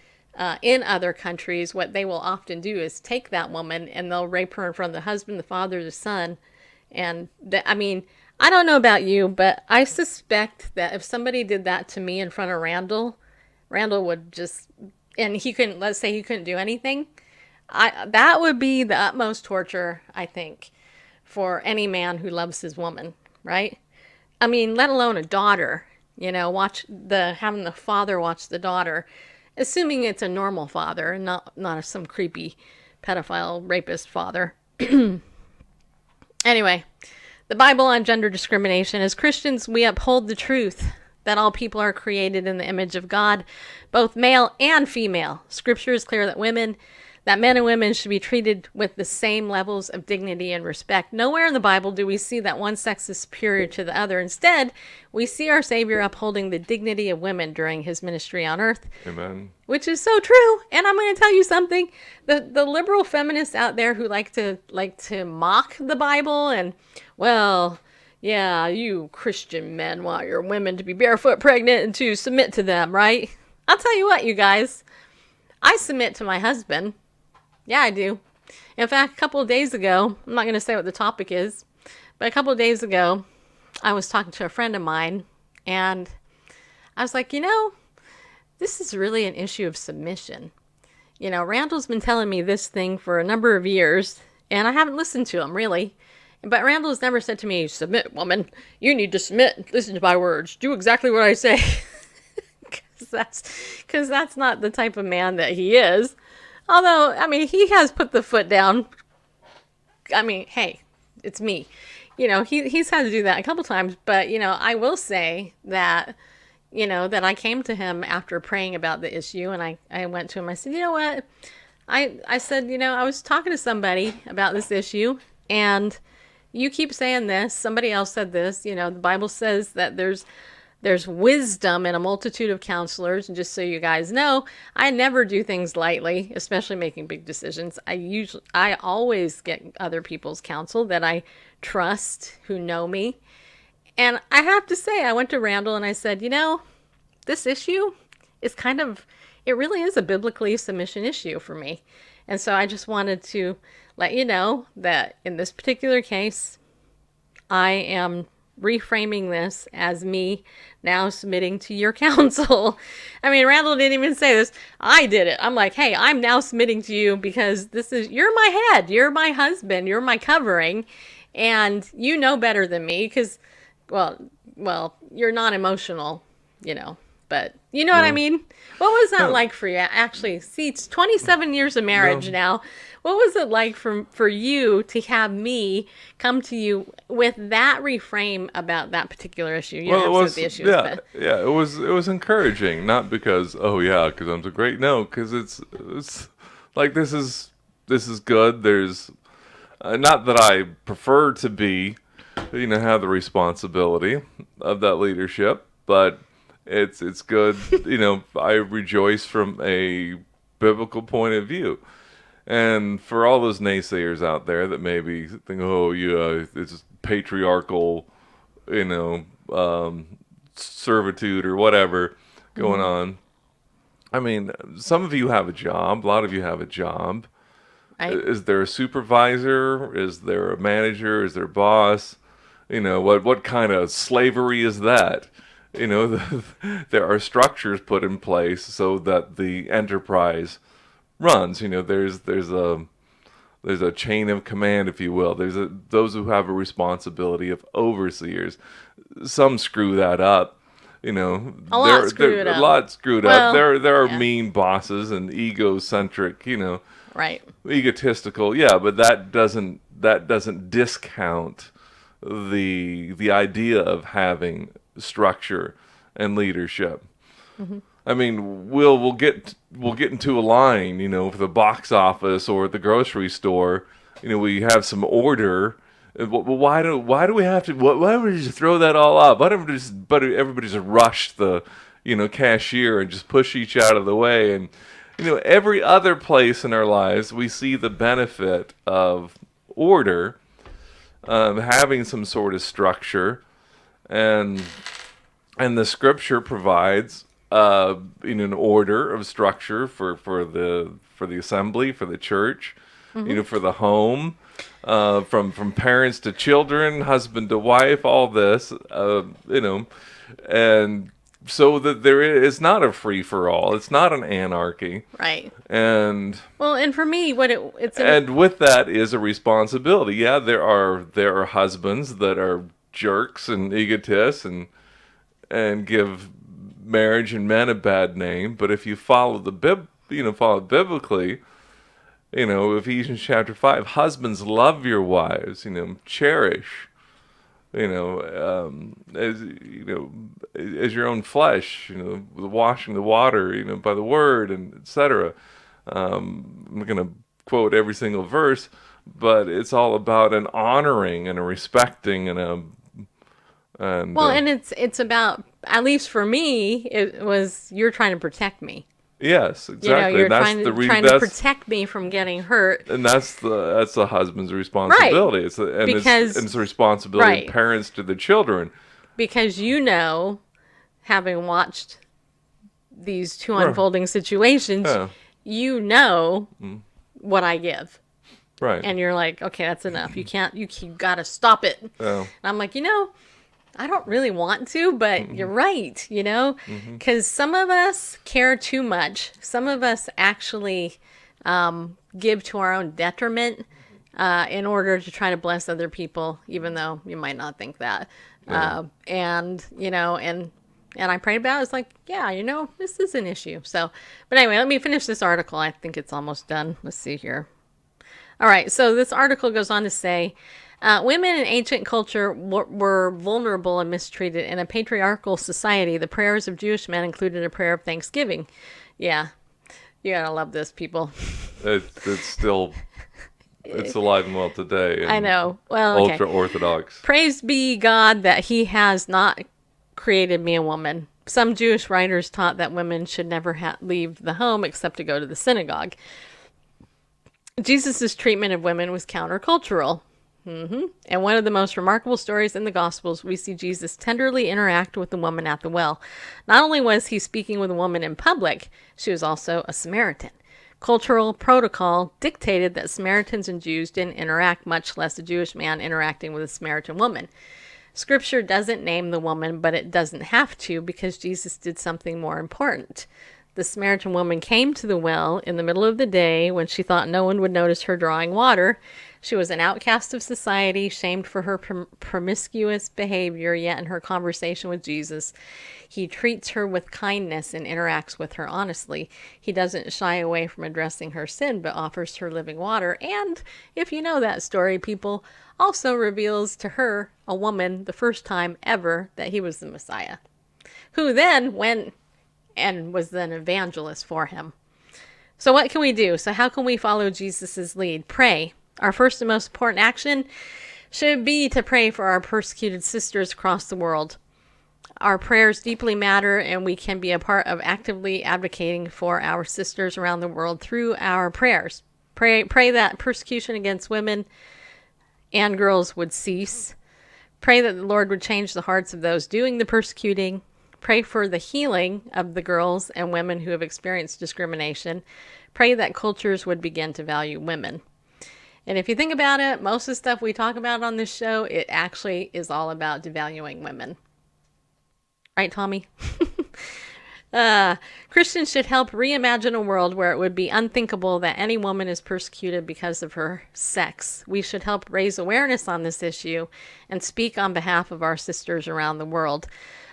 in other countries, what they will often do is take that woman and they'll rape her in front of the husband, the father, the son. And I don't know about you, but I suspect that if somebody did that to me in front of Randall would just, and let's say he couldn't do anything. That would be the utmost torture, I think, for any man who loves his woman, right? Let alone a daughter, having the father watch the daughter, assuming it's a normal father and not some creepy pedophile rapist father. Anyway, the Bible on gender discrimination. As Christians, we uphold the truth that all people are created in the image of God, both male and female. Scripture is clear that men and women should be treated with the same levels of dignity and respect. Nowhere in the Bible do we see that one sex is superior to the other. Instead, we see our Savior upholding the dignity of women during his ministry on earth. Amen. Which is so true. And I'm going to tell you something. The liberal feminists out there who like to mock the Bible and, well, yeah, you Christian men want your women to be barefoot pregnant and to submit to them, right? I'll tell you what, you guys. I submit to my husband. Yeah, I do. In fact, a couple of days ago, I'm not going to say what the topic is, but a couple of days ago, I was talking to a friend of mine, and I was like, this is really an issue of submission. Randall's been telling me this thing for a number of years, and I haven't listened to him, really. But Randall's never said to me, submit, woman. You need to submit. Listen to my words. Do exactly what I say. Because that's not the type of man that he is. Although, he has put the foot down. Hey, it's me. He's had to do that a couple times. But, I will say that, that I came to him after praying about the issue. And I went to him. I said, you know what? I said, I was talking to somebody about this issue. And you keep saying this. Somebody else said this. The Bible says that there's wisdom in a multitude of counselors. And just so you guys know, I never do things lightly, especially making big decisions. I always get other people's counsel that I trust, who know me. And I have to say, I went to Randall and I said, this issue is it really is a biblically submission issue for me. And so I just wanted to let you know that in this particular case, I am reframing this as me now submitting to your counsel. Randall didn't even say this. I did it. I'm like, hey, I'm now submitting to you because you're my head. You're my husband. You're my covering. And you know better than me because, well, you're not emotional, but you know what I mean? What was that like for you? Actually, see, it's 27 years of marriage now. What was it like for you to have me come to you with that reframe about that particular issue? You know, it was, the issue it was encouraging, not because because I'm so great. No, because it's like this is good. There's not that I prefer to be, have the responsibility of that leadership, but it's good. I rejoice from a biblical point of view. And for all those naysayers out there that maybe think, it's patriarchal, servitude or whatever going on. Some of you have a job. A lot of you have a job. Right. Is there a supervisor? Is there a manager? Is there a boss? What kind of slavery is that? There are structures put in place so that the enterprise runs. There's a chain of command, if you will. There's those who have a responsibility of overseers. Some screw that up. A lot screwed up. There are mean bosses and egocentric, right, egotistical. Yeah, but that doesn't discount the idea of having structure and leadership. Mm-hmm. We'll get into a line, for the box office or at the grocery store. We have some order, Why do we have to? Why would we just throw that all up? Why don't everybody just rush the, cashier and just push each out of the way? And every other place in our lives, we see the benefit of order, having some sort of structure, and the Scripture provides an order of structure for the assembly, for the church, for the home. From parents to children, husband to wife, all this, and so that it's not a free for all. It's not an anarchy, right? And for me, and with that is a responsibility. Yeah, there are husbands that are jerks and egotists and give marriage and men a bad name. But if you follow follow biblically. Ephesians chapter 5, husbands, love your wives, cherish, as your own flesh, washing the water, by the word, and etc. I'm not going to quote every single verse, but it's all about an honoring and a respecting and it's about, at least for me, it was, you're trying to protect me. Yes, exactly. You're trying to protect me from getting hurt, and that's the husband's responsibility. Right. It's the responsibility of parents to the children. Because having watched these two unfolding situations, what I give, right? And you're like, okay, that's enough. You got to stop it. And I'm like, I don't really want to, but you're right, because some of us care too much. Some of us actually give to our own detriment in order to try to bless other people, even though you might not think that. And I prayed about it. It's like, this is an issue. So, but anyway, let me finish this article. I think it's almost done. Let's see here. All right. So this article goes on to say, women in ancient culture were vulnerable and mistreated. In a patriarchal society, the prayers of Jewish men included a prayer of thanksgiving. Yeah, you gotta love this, people. It's still, it's alive and well today. I know. Well, okay. Ultra-Orthodox. Praise be God that He has not created me a woman. Some Jewish writers taught that women should never leave the home except to go to the synagogue. Jesus' treatment of women was countercultural. And one of the most remarkable stories in the Gospels, we see Jesus tenderly interact with the woman at the well. Not only was he speaking with a woman in public, she was also a Samaritan. Cultural protocol dictated that Samaritans and Jews didn't interact, much less a Jewish man interacting with a Samaritan woman. Scripture doesn't name the woman, but it doesn't have to, because Jesus did something more important. The Samaritan woman came to the well in the middle of the day when she thought no one would notice her drawing water. She was an outcast of society, shamed for her promiscuous behavior, yet in her conversation with Jesus, he treats her with kindness and interacts with her honestly. He doesn't shy away from addressing her sin, but offers her living water. And if you know that story, people, also reveals to her, a woman, the first time ever that he was the Messiah, who then went and was an evangelist for him. So what can we do? So how can we follow Jesus's lead? Pray. Our first and most important action should be to pray for our persecuted sisters across the world. Our prayers deeply matter, and we can be a part of actively advocating for our sisters around the world through our prayers. Pray that persecution against women and girls would cease. Pray that the Lord would change the hearts of those doing the persecuting. Pray for the healing of the girls and women who have experienced discrimination. Pray that cultures would begin to value women. And if you think about it, most of the stuff we talk about on this show, it actually is all about devaluing women. Right, Tommy? Christians should help reimagine a world where it would be unthinkable that any woman is persecuted because of her sex. We should help raise awareness on this issue and speak on behalf of our sisters around the world.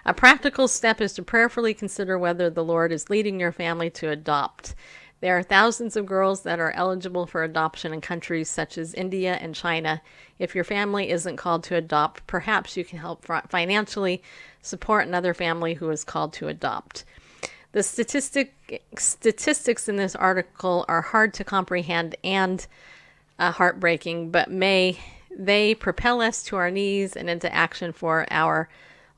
A practical step is to prayerfully consider whether the Lord is leading your family to adopt. There are thousands of girls that are eligible for adoption in countries such as India and China. If your family isn't called to adopt, perhaps you can help financially support another family who is called to adopt. The statistics in this article are hard to comprehend and heartbreaking, but may they propel us to our knees and into action for our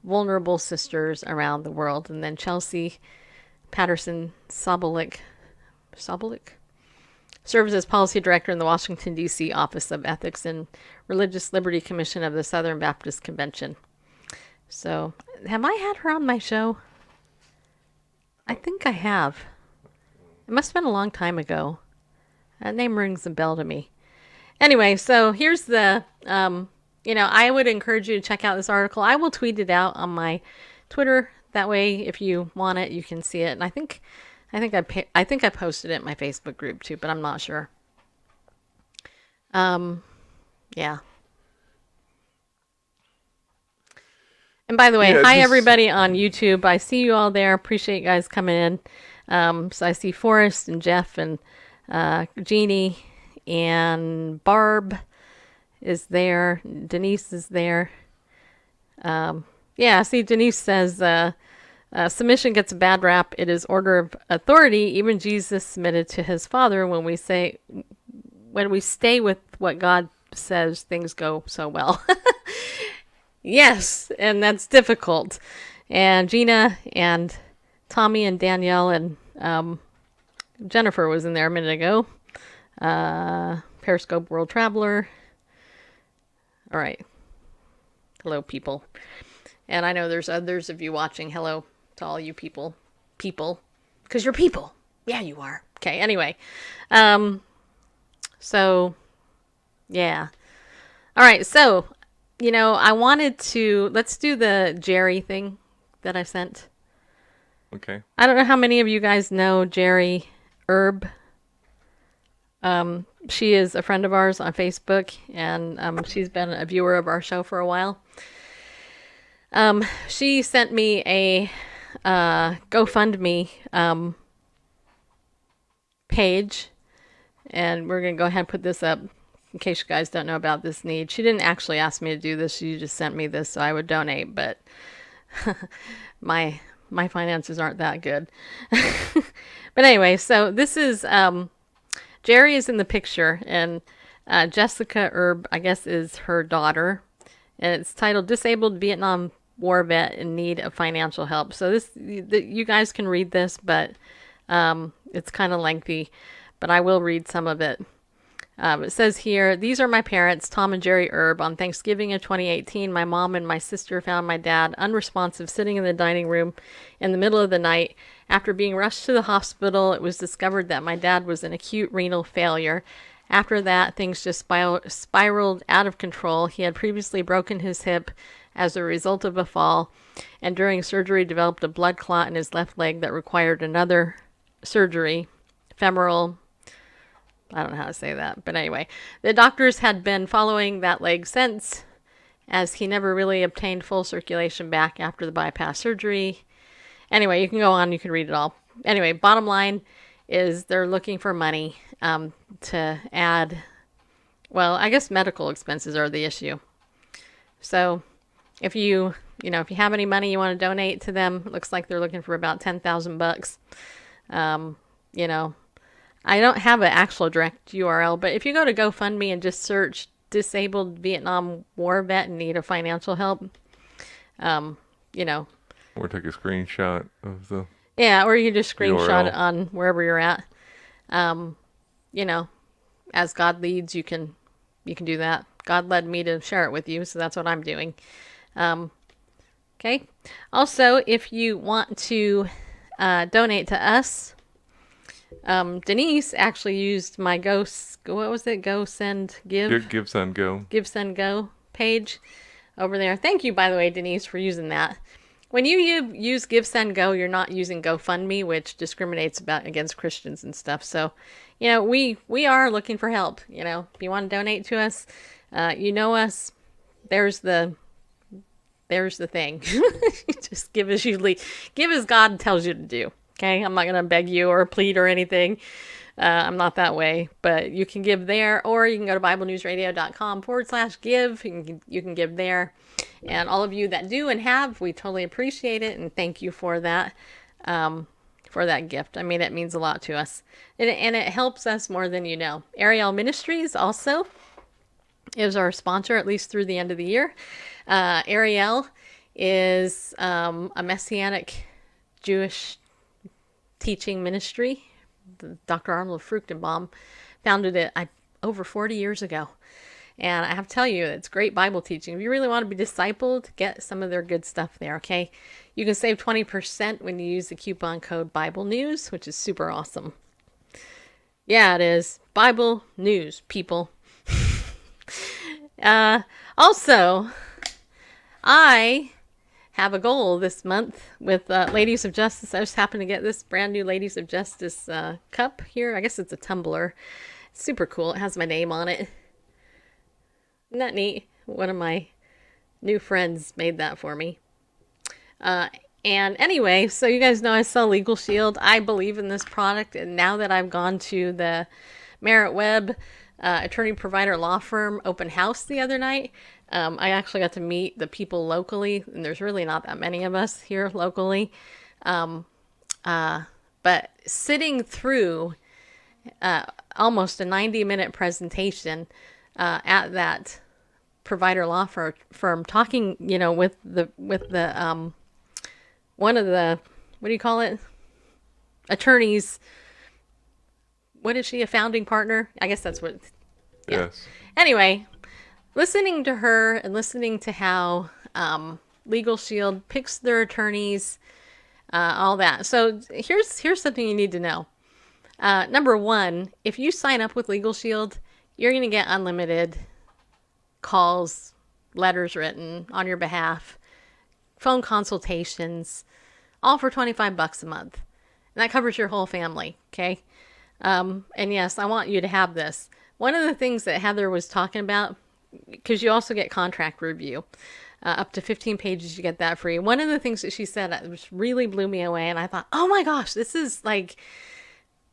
vulnerable sisters around the world. And then Chelsea Patterson Sobolik serves as policy director in the Washington, D.C. Office of Ethics and Religious Liberty Commission of the Southern Baptist Convention. So, have I had her on my show? I think I have. It must have been a long time ago. That name rings a bell to me. Anyway, so here's the, I would encourage you to check out this article. I will tweet it out on my Twitter. That way, if you want it, you can see it. And I think I posted it in my Facebook group too, but I'm not sure. Yeah. And by the way, hi everybody on YouTube. I see you all there. Appreciate you guys coming in. So I see Forrest and Jeff and Jeannie and Barb is there. Denise is there. Yeah, see, Denise says, submission gets a bad rap. It is order of authority. Even Jesus submitted to his Father. When we stay with what God says, things go so well. Yes, and that's difficult. And Gina and Tommy and Danielle and Jennifer was in there a minute ago. Periscope World Traveler. All right. Hello, people. And I know there's others of you watching. Hello to all you people. Because you're people. Yeah, you are. Okay, anyway. So, yeah. All right, so, I wanted to... Let's do the Jerry thing that I sent. Okay. I don't know how many of you guys know Jerry Erb. She is a friend of ours on Facebook, and she's been a viewer of our show for a while. She sent me a GoFundMe page, and we're going to go ahead and put this up in case you guys don't know about this need. She didn't actually ask me to do this. She just sent me this so I would donate, but my finances aren't that good. But anyway, so this is... Jerry is in the picture, and Jessica Erb, I guess, is her daughter. And it's titled Disabled Vietnam War Vet in Need of Financial Help. So you guys can read this, but it's kind of lengthy. But I will read some of it. It says here, these are my parents, Tom and Jerry Erb. On Thanksgiving of 2018, my mom and my sister found my dad unresponsive sitting in the dining room in the middle of the night. After being rushed to the hospital, it was discovered that my dad was in acute renal failure. After that, things just spiraled out of control. He had previously broken his hip as a result of a fall, and during surgery developed a blood clot in his left leg that required another surgery, femoral... I don't know how to say that, but anyway. The doctors had been following that leg since, as he never really obtained full circulation back after the bypass surgery. Anyway, you can go on, you can read it all. Anyway, bottom line is they're looking for money to add, well, I guess medical expenses are the issue. So if you have any money you want to donate to them, it looks like they're looking for about $10,000. I don't have an actual direct URL, but if you go to GoFundMe and just search Disabled Vietnam War Vet in Need of Financial Help, Or take a screenshot of the... Yeah, or you can just screenshot URL. it on wherever you're at. As God leads, you can do that. God led me to share it with you, so that's what I'm doing. Okay. Also, if you want to donate to us... Denise actually used my Give, Send, Go page over there. Thank you, by the way, Denise, for using that. When you use Give, Send, Go, you're not using GoFundMe, which discriminates against Christians and stuff. So, we are looking for help. If you want to donate to us, us. There's the thing. Just give as God tells you to do. Okay, I'm not going to beg you or plead or anything. I'm not that way. But you can give there, or you can go to BibleNewsRadio.com/give. You can give there. And all of you that do and have, we totally appreciate it. And thank you for that gift. I mean, it means a lot to us. And it helps us more than you know. Ariel Ministries also. is our sponsor, at least through the end of the year. Ariel is a Messianic Jewish teaching ministry. Dr. Arnold Fruchtenbaum founded it over 40 years ago. And I have to tell you, it's great Bible teaching. If you really want to be discipled, get some of their good stuff there, okay? You can save 20% when you use the coupon code Bible News, which is super awesome. Yeah, it is. Bible News, people. Also, I have a goal this month with Ladies of Justice. I just happened to get this brand new Ladies of Justice cup here. I guess it's a tumbler. It's super cool. It has my name on it. Isn't that neat? One of my new friends made that for me. And anyway, so you guys know I sell Legal Shield. I believe in this product. And now that I've gone to the Merritt Webb attorney provider law firm open house the other night, I actually got to meet the people locally. And there's really not that many of us here locally. But sitting through almost a 90-minute presentation at that provider law firm, talking, with the one of the, what do you call it? Attorneys. What is she, a founding partner? I guess that's what. Yeah. Yes. Anyway, listening to her and listening to how Legal Shield picks their attorneys, all that. So here's something you need to know. Number one, if you sign up with Legal Shield, you're going to get unlimited calls, letters written on your behalf, phone consultations, all for $25 a month. And that covers your whole family, okay? And yes, I want you to have this. One of the things that Heather was talking about, because you also get contract review, up to 15 pages, you get that free. One of the things that she said that just really blew me away, and I thought, oh my gosh, this is like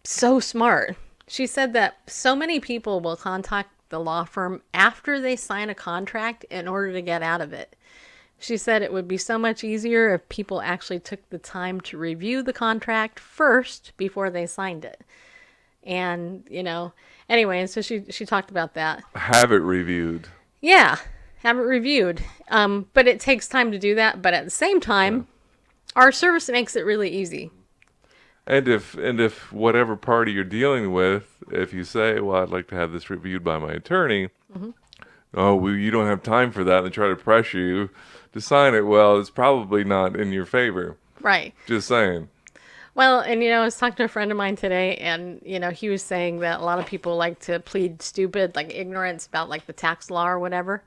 so smart. She said that so many people will contact the law firm after they sign a contract in order to get out of it. She said it would be so much easier if people actually took the time to review the contract first before they signed it. And, anyway, so she talked about that. Have it reviewed. Yeah, have it reviewed. But it takes time to do that. But at the same time, our service makes it really easy. And if whatever party you're dealing with, if you say, well, I'd like to have this reviewed by my attorney, you don't have time for that, and they try to pressure you to sign it, well, it's probably not in your favor. Right. Just saying. Well, and, I was talking to a friend of mine today, and, he was saying that a lot of people like to plead stupid, like ignorance about, like, the tax law or whatever.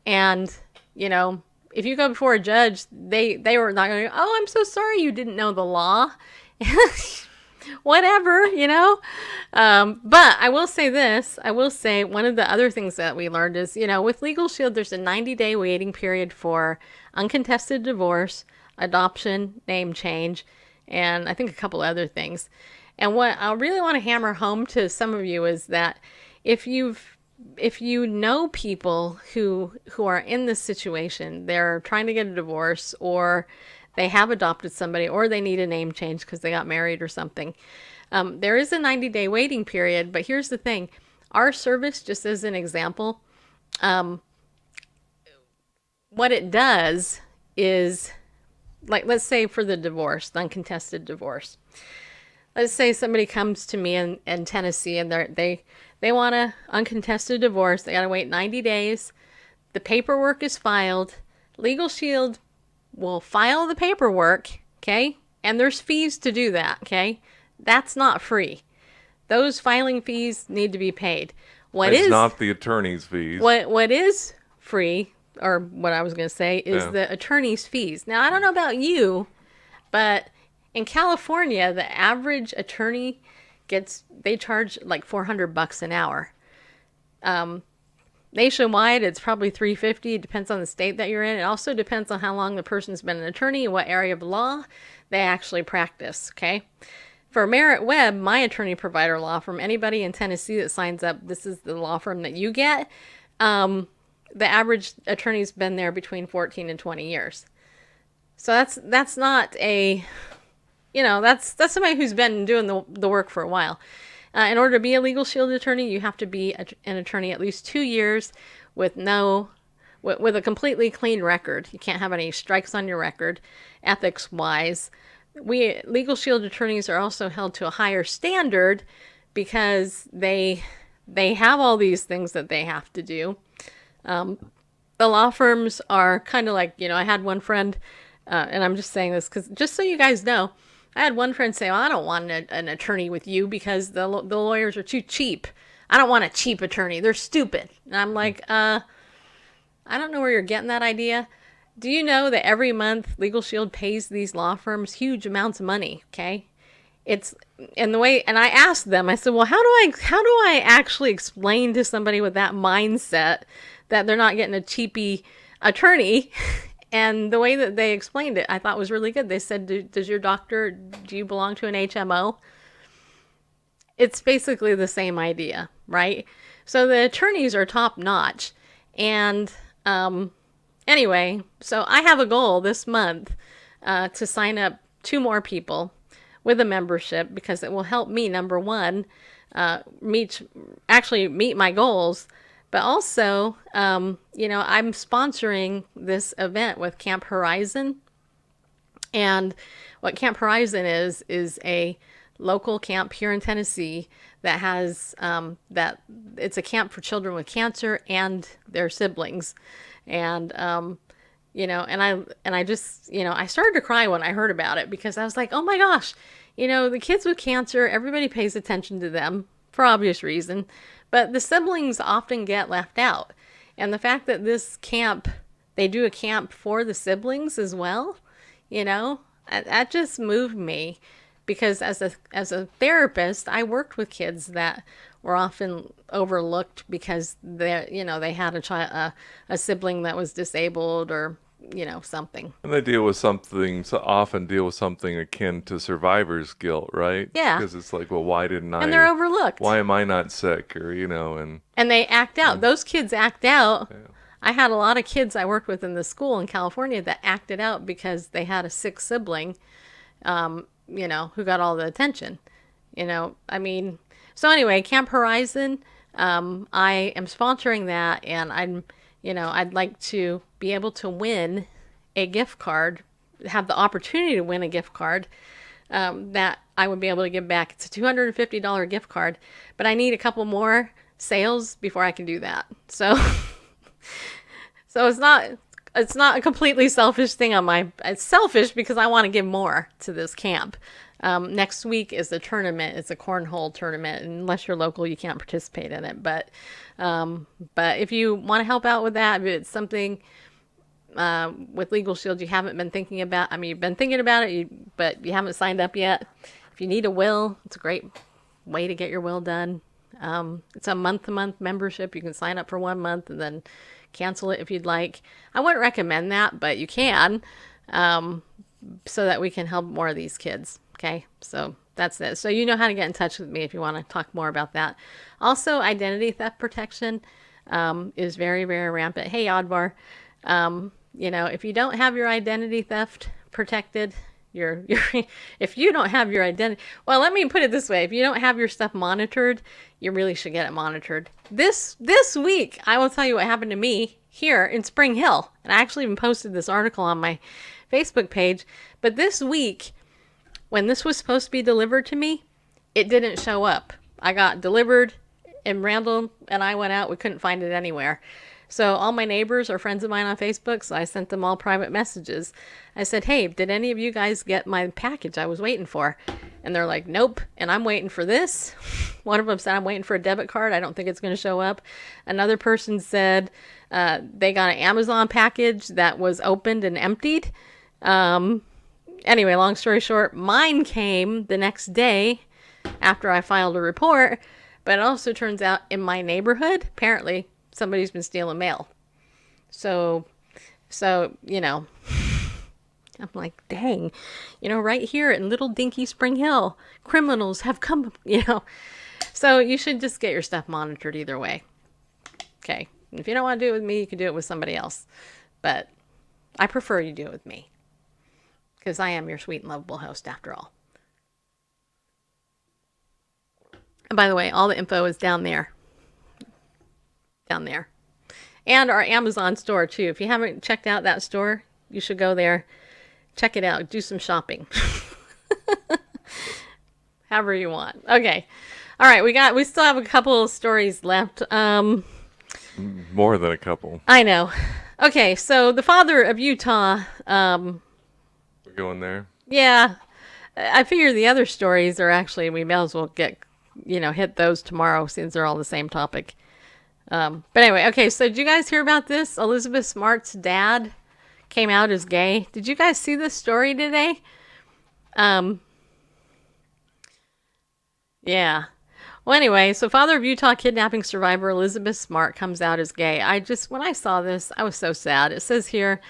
And, if you go before a judge, they were not going to go, oh, I'm so sorry you didn't know the law. Whatever, but I will say this. I will say one of the other things that we learned is, with Legal Shield, there's a 90-day waiting period for uncontested divorce, adoption, name change, and I think a couple other things. And what I really want to hammer home to some of you is that if you know people who are in this situation, they're trying to get a divorce, or they have adopted somebody, or they need a name change because they got married or something. There is a 90-day waiting period, but here's the thing. Our service, just as an example, what it does is, like, let's say for the divorce, the uncontested divorce. Let's say somebody comes to me in Tennessee and they want a uncontested divorce. They got to wait 90 days. The paperwork is filed. Legal Shield will file the paperwork, okay? And there's fees to do that, okay? That's not free. Those filing fees need to be paid. It's not the attorney's fees. What is free, or what I was going to say, is the attorney's fees. Now, I don't know about you, but in California, the average attorney they charge like $400 an hour. Nationwide, it's probably $350. It depends on the state that you're in. It also depends on how long the person's been an attorney and what area of law they actually practice, okay? For Merritt Webb, my attorney provider law firm, anybody in Tennessee that signs up, this is the law firm that you get. The average attorney's been there between 14 and 20 years. So that's not a, that's somebody who's been doing the work for a while. In order to be a Legal Shield attorney, you have to be an attorney at least 2 years with a completely clean record. You can't have any strikes on your record, ethics-wise. We Legal Shield attorneys are also held to a higher standard because they have all these things that they have to do. The law firms are kind of like, I had one friend, and I'm just saying this because just so you guys know, I had one friend say, well, I don't want an attorney with you because the lawyers are too cheap. I don't want a cheap attorney. They're stupid. And I'm like, I don't know where you're getting that idea. Do you know that every month Legal Shield pays these law firms huge amounts of money? Okay. And I asked them, I said, well, how do I actually explain to somebody with that mindset that they're not getting a cheapy attorney? And the way that they explained it, I thought was really good. They said, do you belong to an HMO? It's basically the same idea, right? So the attorneys are top notch. And anyway, so I have a goal this month to sign up 2 more people with a membership because it will help me, number one, meet my goals. But also, I'm sponsoring this event with Camp Horizon. And what Camp Horizon is a local camp here in Tennessee that has, it's a camp for children with cancer and their siblings. And, and I just, I started to cry when I heard about it because I was like, oh my gosh, the kids with cancer, everybody pays attention to them for obvious reason. But the siblings often get left out. And the fact that this camp, they do a camp for the siblings as well, that just moved me. Because as a therapist, I worked with kids that were often overlooked because they had a sibling that was disabled or something. And they often deal with something akin to survivor's guilt, right? Yeah. Because it's like, well, why didn't I? And they're overlooked. Why am I not sick? Or, And they act out. Those kids act out. Yeah. I had a lot of kids I worked with in the school in California that acted out because they had a sick sibling, who got all the attention. So anyway, Camp Horizon, I am sponsoring that, and I'd like to be able to win a gift card, have the opportunity to win a gift card that I would be able to give back. It's a $250 gift card, but I need a couple more sales before I can do that. So, it's not a completely selfish thing it's selfish because I want to give more to this camp. Next week is the tournament. It's a cornhole tournament. Unless you're local, you can't participate in it. But if you want to help out with that, if it's something with Legal Shield you haven't been thinking about. You've been thinking about it, but you haven't signed up yet. If you need a will, it's a great way to get your will done. It's a month-to-month membership. You can sign up for 1 month and then cancel it if you'd like. I wouldn't recommend that, but you can, so that we can help more of these kids. Okay, so that's it. So you know how to get in touch with me if you want to talk more about that. Also, identity theft protection is very, very rampant. Hey, Oddvar, if you don't have your identity theft protected, if you don't have your identity, well, let me put it this way: if you don't have your stuff monitored, you really should get it monitored. This week, I will tell you what happened to me here in Spring Hill, and I actually even posted this article on my Facebook page. But this week, when this was supposed to be delivered to me, it didn't show up. I got delivered, and Randall and I went out. We couldn't find it anywhere. So all my neighbors are friends of mine on Facebook, so I sent them all private messages. I said, hey, did any of you guys get my package I was waiting for? And they're like, nope, and I'm waiting for this. One of them said, I'm waiting for a debit card. I don't think it's going to show up. Another person said they got an Amazon package that was opened and emptied. Anyway, long story short, mine came the next day after I filed a report, but it also turns out in my neighborhood, apparently, somebody's been stealing mail. So, I'm like, dang, right here in little dinky Spring Hill, criminals have come, So you should just get your stuff monitored either way. Okay. If you don't want to do it with me, you can do it with somebody else. But I prefer you do it with me, because I am your sweet and lovable host after all. And by the way, all the info is down there. Down there. And our Amazon store, too. If you haven't checked out that store, you should go there. Check it out. Do some shopping. However you want. Okay. All right. We still have a couple of stories left. More than a couple. I know. Okay. So the father of Utah. We're going there. Yeah. I figure the other stories are actually, we may as well hit those tomorrow since they're all the same topic. But anyway, okay, so did you guys hear about this? Elizabeth Smart's dad came out as gay. Did you guys see this story today? Yeah. Well, anyway, so father of Utah kidnapping survivor Elizabeth Smart comes out as gay. When I saw this, I was so sad. It says here,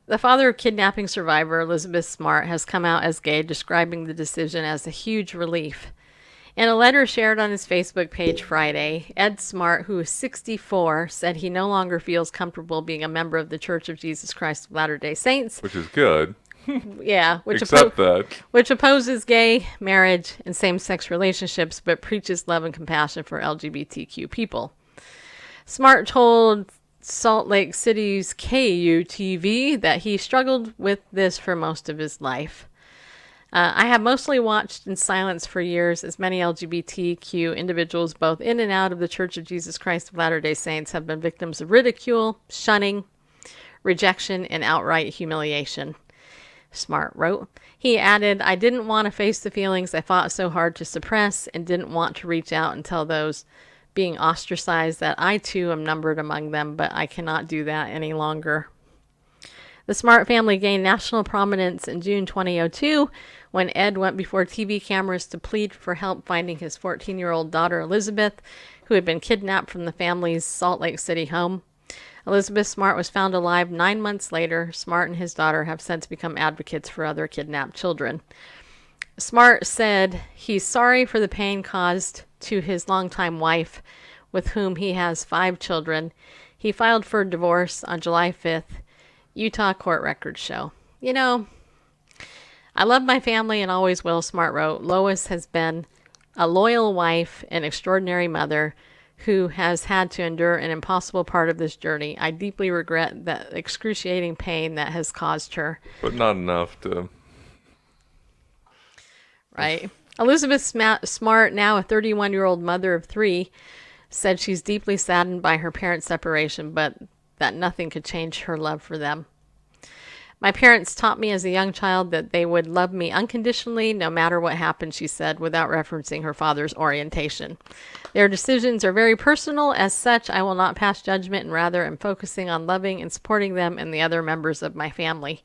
the father of kidnapping survivor Elizabeth Smart has come out as gay, describing the decision as a huge relief. In a letter shared on his Facebook page Friday, Ed Smart, who is 64, said he no longer feels comfortable being a member of the Church of Jesus Christ of Latter-day Saints. Which is good. Yeah. Which opposes gay marriage and same-sex relationships, but preaches love and compassion for LGBTQ people. Smart told Salt Lake City's KUTV that he struggled with this for most of his life. I have mostly watched in silence for years as many LGBTQ individuals, both in and out of the Church of Jesus Christ of Latter-day Saints, have been victims of ridicule, shunning, rejection, and outright humiliation, Smart wrote. He added, I didn't want to face the feelings I fought so hard to suppress and didn't want to reach out and tell those being ostracized that I too am numbered among them, but I cannot do that any longer. The Smart family gained national prominence in June 2002 when Ed went before TV cameras to plead for help finding his 14-year-old daughter Elizabeth, who had been kidnapped from the family's Salt Lake City home. Elizabeth Smart was found alive 9 months later. Smart and his daughter have since become advocates for other kidnapped children. Smart said he's sorry for the pain caused to his longtime wife, with whom he has 5 children. He filed for divorce on July 5th. Utah court records show. You know, I love my family and always will, Smart wrote. Lois has been a loyal wife and extraordinary mother who has had to endure an impossible part of this journey. I deeply regret the excruciating pain that has caused her. But not enough to... Right. Elizabeth Smart, now a 31-year-old mother of 3, said she's deeply saddened by her parents' separation, but that nothing could change her love for them. My parents taught me as a young child that they would love me unconditionally no matter what happened, she said, without referencing her father's orientation. Their decisions are very personal. As such, I will not pass judgment and rather am focusing on loving and supporting them and the other members of my family.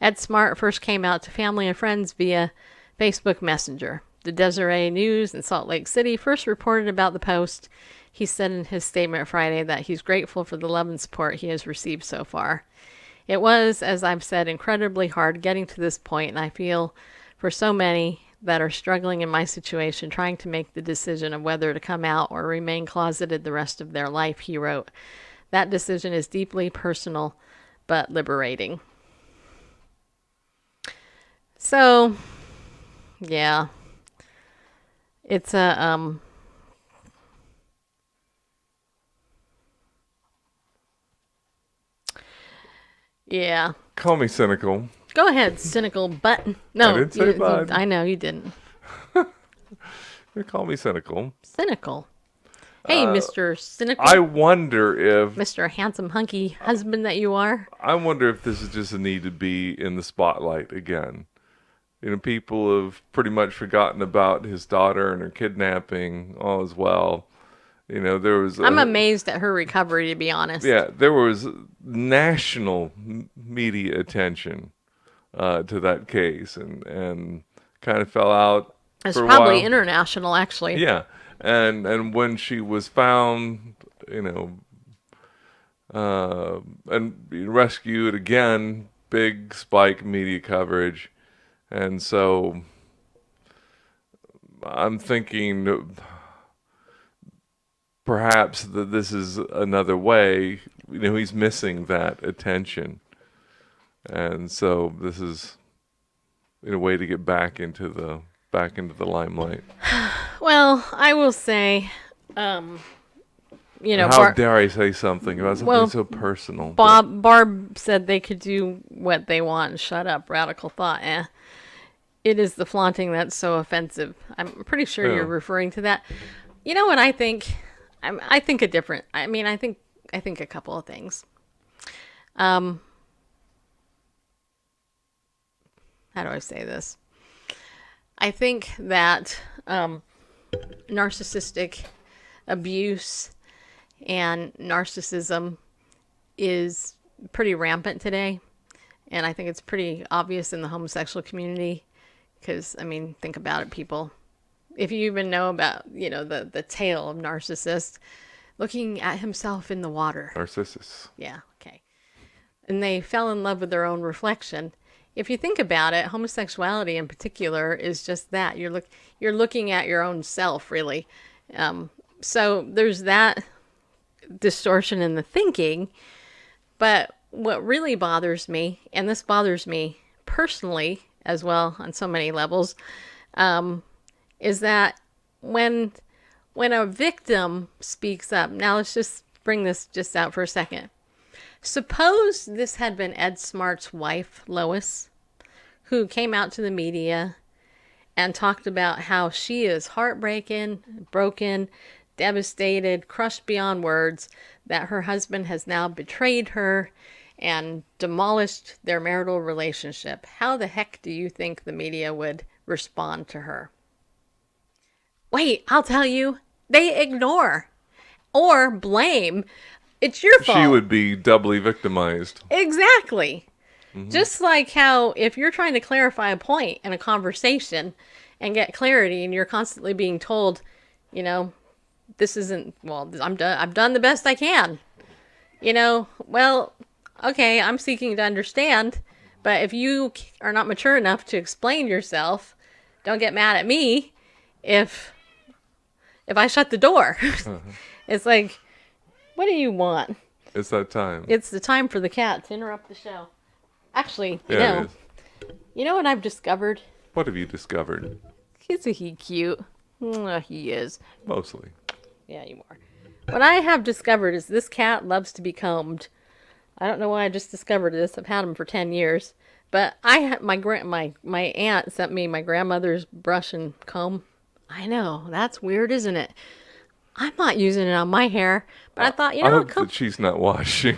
Ed Smart first came out to family and friends via Facebook Messenger. The Deseret News in Salt Lake City first reported about the post. He said in his statement Friday that he's grateful for the love and support he has received so far. It was, as I've said, incredibly hard getting to this point, and I feel for so many that are struggling in my situation, trying to make the decision of whether to come out or remain closeted the rest of their life, he wrote. That decision is deeply personal, but liberating. So, yeah. It's a, yeah. Call me cynical. Go ahead, cynical butt. No, I didn't say bud. I know you didn't. You call me cynical. Cynical. Hey, Mr. Cynical. I wonder if... Mr. Handsome Hunky husband that you are. I wonder if this is just a need to be in the spotlight again. You know, people have pretty much forgotten about his daughter and her kidnapping. All is well. You know, there was... I'm amazed at her recovery, to be honest. Yeah, there was national media attention to that case and kind of fell out. It's for a probably while. international, actually. Yeah, and when she was found, you know, and rescued again, big spike media coverage, and so I'm thinking perhaps that this is another way. You know, he's missing that attention, and so this is in a way to get back into the back into the limelight. Well, I will say, How dare I say something about something so personal? Barb said they could do what they want and shut up. Radical thought. It is the flaunting that's so offensive. I'm pretty sure you're referring to that. You know what I think? I think I think a couple of things. How do I say this? I think that narcissistic abuse and narcissism is pretty rampant today. And I think it's pretty obvious in the homosexual community. Because, think about it, people. If you even know about, the tale of Narcissus looking at himself in the water. Narcissus. Yeah, okay. And they fell in love with their own reflection. If you think about it, homosexuality in particular is just that. You're looking at your own self, really. So there's that distortion in the thinking. But what really bothers me, and this bothers me personally as well on so many levels, is that when a victim speaks up, now let's just bring this just out for a second. Suppose this had been Ed Smart's wife, Lois, who came out to the media and talked about how she is heartbroken, broken, devastated, crushed beyond words, that her husband has now betrayed her and demolished their marital relationship. How the heck do you think the media would respond to her? Wait, I'll tell you. They ignore or blame. It's your fault. She would be doubly victimized. Exactly. Mm-hmm. Just like how if you're trying to clarify a point in a conversation and get clarity and you're constantly being told, this isn't, I've done the best I can. Okay, I'm seeking to understand, but if you are not mature enough to explain yourself, don't get mad at me if I shut the door. It's like, what do you want? It's that time. It's the time for the cat to interrupt the show. Actually, you know what I've discovered? What have you discovered? Isn't he cute? He is. Mostly. Yeah, you are. What I have discovered is this cat loves to be combed. I don't know why I just discovered this. I've had him for 10 years. But my aunt sent me my grandmother's brush and comb. I know, that's weird, isn't it? I'm not using it on my hair, but I thought, I hope that she's not washing.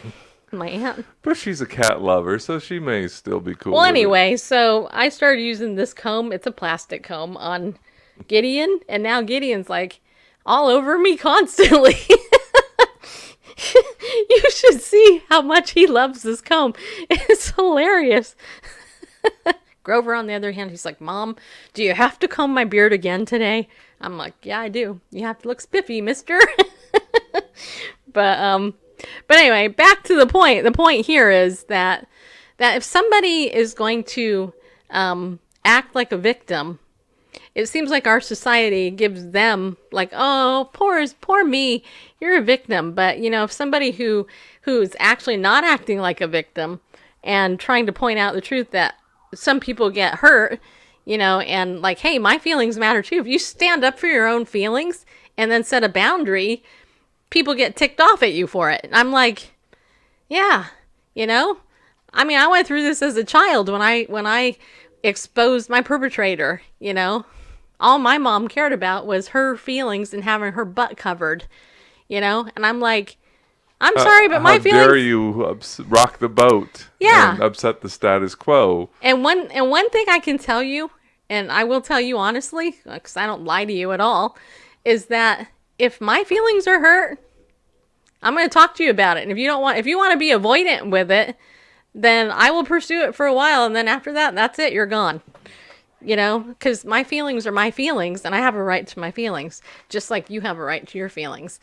My aunt. But she's a cat lover, so she may still be cool. Well, anyway, so I started using this comb. It's a plastic comb on Gideon, and now Gideon's like all over me constantly. You should see how much he loves this comb. It's hilarious. Grover, on the other hand, he's like, Mom, do you have to comb my beard again today? I'm like, yeah, I do. You have to look spiffy, mister. But anyway, back to the point. The point here is that if somebody is going to act like a victim, it seems like our society gives them like, oh, poor me, you're a victim. But, if somebody who's actually not acting like a victim and trying to point out the truth that some people get hurt, and like, hey, my feelings matter too. If you stand up for your own feelings and then set a boundary, people get ticked off at you for it. And I'm like, yeah, I went through this as a child when I exposed my perpetrator, all my mom cared about was her feelings and having her butt covered, and I'm like, I'm sorry, but my feelings. How dare you rock the boat? Yeah. And upset the status quo. And one thing I can tell you, and I will tell you honestly, because I don't lie to you at all, is that if my feelings are hurt, I'm going to talk to you about it. And if you want to be avoidant with it, then I will pursue it for a while, and then after that, that's it. You're gone. Because my feelings are my feelings, and I have a right to my feelings, just like you have a right to your feelings.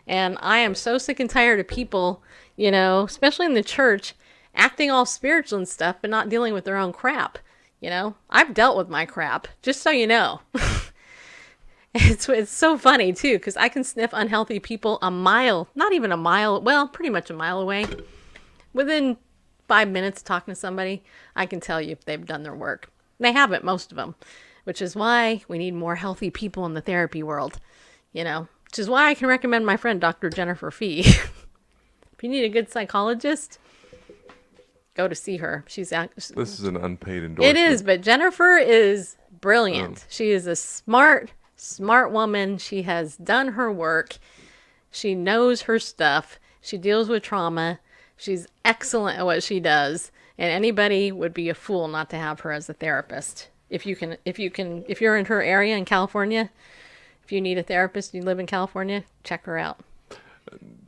And I am so sick and tired of people, especially in the church, acting all spiritual and stuff, but not dealing with their own crap. I've dealt with my crap, just so you know. It's so funny, too, because I can sniff unhealthy people a mile, not even a mile, well, pretty much a mile away. Within 5 minutes talking to somebody, I can tell you if they've done their work. They haven't, most of them. which is why we need more healthy people in the therapy world, which is why I can recommend my friend Dr. Jennifer Fee. If you need a good psychologist, go to see her. This is an unpaid endorsement. It is, but Jennifer is brilliant. She is a smart woman. She has done her work. She knows her stuff. She deals with trauma. She's excellent at what she does. And anybody would be a fool not to have her as a therapist. If you're in her area in California, if you need a therapist, you live in California, check her out.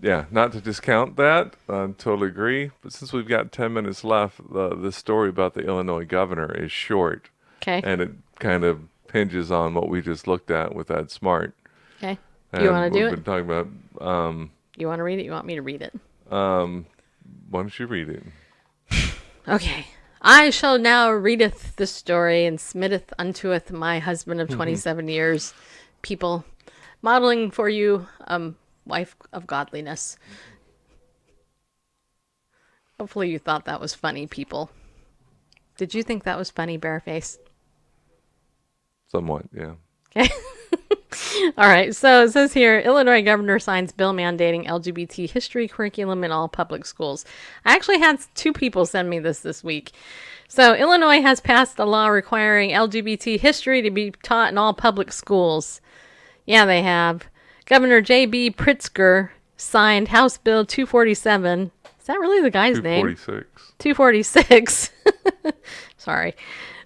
Yeah, not to discount that. I totally agree. But since we've got 10 minutes left, the story about the Illinois governor is short. Okay. And it kind of hinges on what we just looked at with Ed Smart. Okay. Do you want to do it? We've been talking about... you want to read it? You want me to read it? Why don't you read it? Okay. I shall now readeth the story, and smitteth untoeth my husband of 27 years, people, modeling for you wife of godliness. Hopefully you thought that was funny, people. Did you think that was funny, Bareface? Somewhat, yeah. Okay. All right. So it says here, Illinois governor signs bill mandating LGBT history curriculum in all public schools. I actually had 2 people send me this week. So Illinois has passed a law requiring LGBT history to be taught in all public schools. Yeah, they have. Governor J.B. Pritzker signed House Bill 247. Is that really the guy's name? 246. Sorry.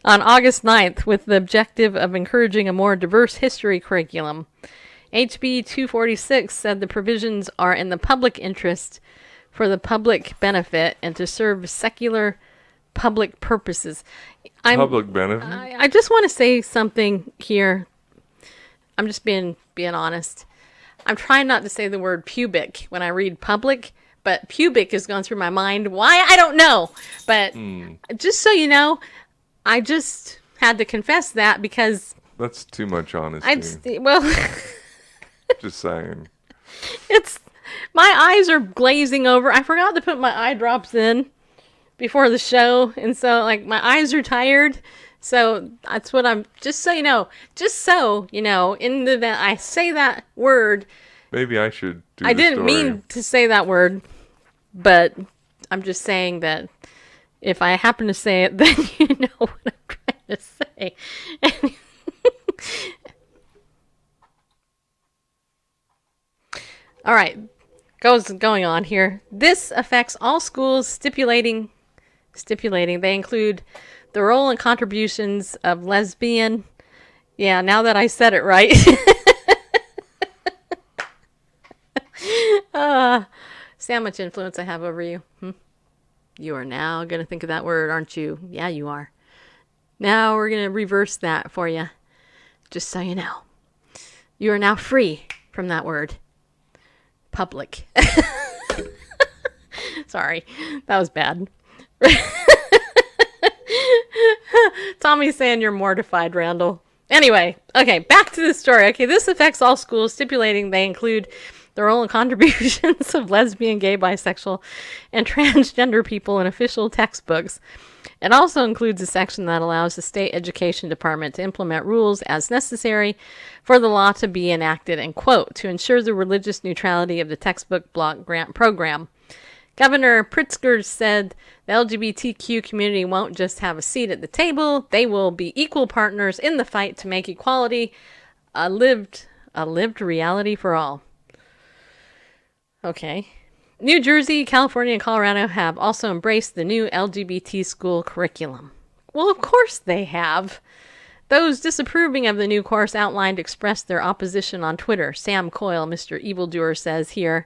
On August 9th, with the objective of encouraging a more diverse history curriculum. HB 246 said the provisions are in the public interest for the public benefit and to serve secular public purposes. Public benefit? I just want to say something here. I'm just being honest. I'm trying not to say the word pubic when I read public, but pubic is going through my mind. Why? I don't know. But just so you know, I just had to confess that because... That's too much honesty. Just saying. My eyes are glazing over. I forgot to put my eye drops in before the show. And so, my eyes are tired. So that's what I'm... Just so you know, in the event I say that word... Maybe I should do I didn't mean to say that word, but I'm just saying that if I happen to say it, then you know what I'm trying to say. All right, going on here. This affects all schools, stipulating they include the role and contributions of lesbian. Yeah, now that I said it right. See how much influence I have over you. You are now going to think of that word, aren't you? Yeah, you are. Now we're going to reverse that for you. Just so you know. You are now free from that word. Public. Sorry, that was bad. Tommy's saying you're mortified, Randall. Anyway, okay, back to the story. Okay, this affects all schools, stipulating they include the role and contributions of lesbian, gay, bisexual, and transgender people in official textbooks. It also includes a section that allows the state education department to implement rules as necessary for the law to be enacted, and quote, to ensure the religious neutrality of the textbook block grant program. Governor Pritzker said the LGBTQ community won't just have a seat at the table, they will be equal partners in the fight to make equality a lived reality for all. Okay. New Jersey, California, and Colorado have also embraced the new LGBT school curriculum. Well, of course they have. Those disapproving of the new course outlined expressed their opposition on Twitter. Sam Coyle, Mr. Evildoer, says here,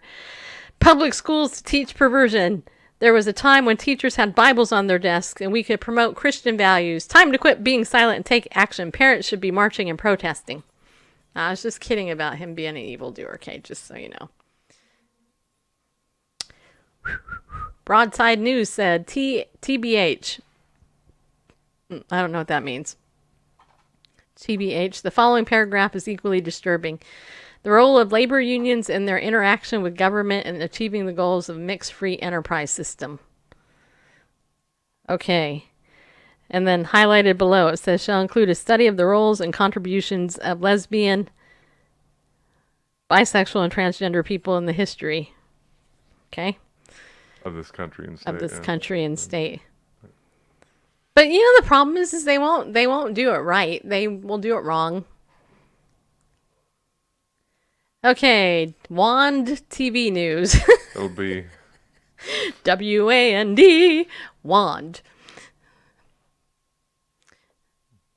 public schools to teach perversion. There was a time when teachers had Bibles on their desks and we could promote Christian values. Time to quit being silent and take action. Parents should be marching and protesting. I was just kidding about him being an evildoer, okay, just so you know. Broadside News said, TBH. I don't know what that means. TBH. The following paragraph is equally disturbing. The role of labor unions in their interaction with government and achieving the goals of a mixed free enterprise system. Okay. And then highlighted below, it says, shall include a study of the roles and contributions of lesbian, bisexual, and transgender people in the history. Okay? Of this country and state. Of this country and state. But you know the problem is they won't do it right. They will do it wrong. Okay, WAND TV news. It'll be WAND, WAND.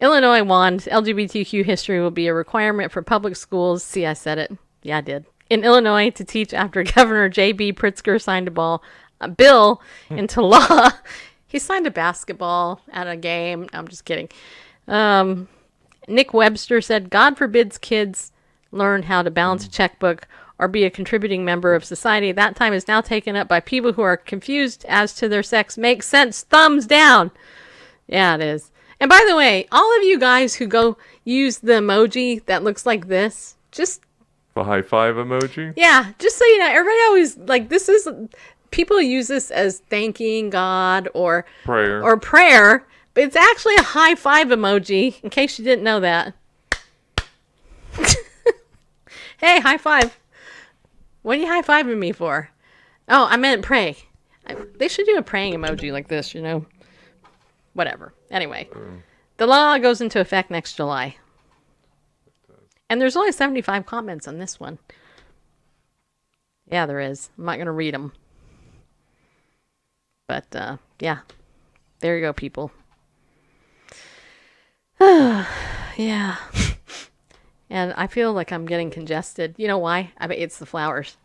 Illinois WAND, LGBTQ history will be a requirement for public schools. See, I said it. Yeah, I did. In Illinois to teach after Governor J.B. Pritzker signed a bill into law. He signed a basketball at a game. No, I'm just kidding. Nick Webster said, God forbids kids learn how to balance a checkbook or be a contributing member of society. That time is now taken up by people who are confused as to their sex. Makes sense. Thumbs down. Yeah, it is. And by the way, all of you guys who go use the emoji that looks like this, just... the high five emoji? Yeah, just so you know, everybody always, like, this is... People use this as thanking God or prayer, but it's actually a high five emoji, in case you didn't know that. Hey, high five. What are you high fiving me for? Oh, I meant pray. They should do a praying emoji like this, you know. Whatever. Anyway, the law goes into effect next July. And there's only 75 comments on this one. Yeah, there is. I'm not going to read them. But, yeah. There you go, people. Yeah. And I feel like I'm getting congested. You know why? I bet it's the flowers.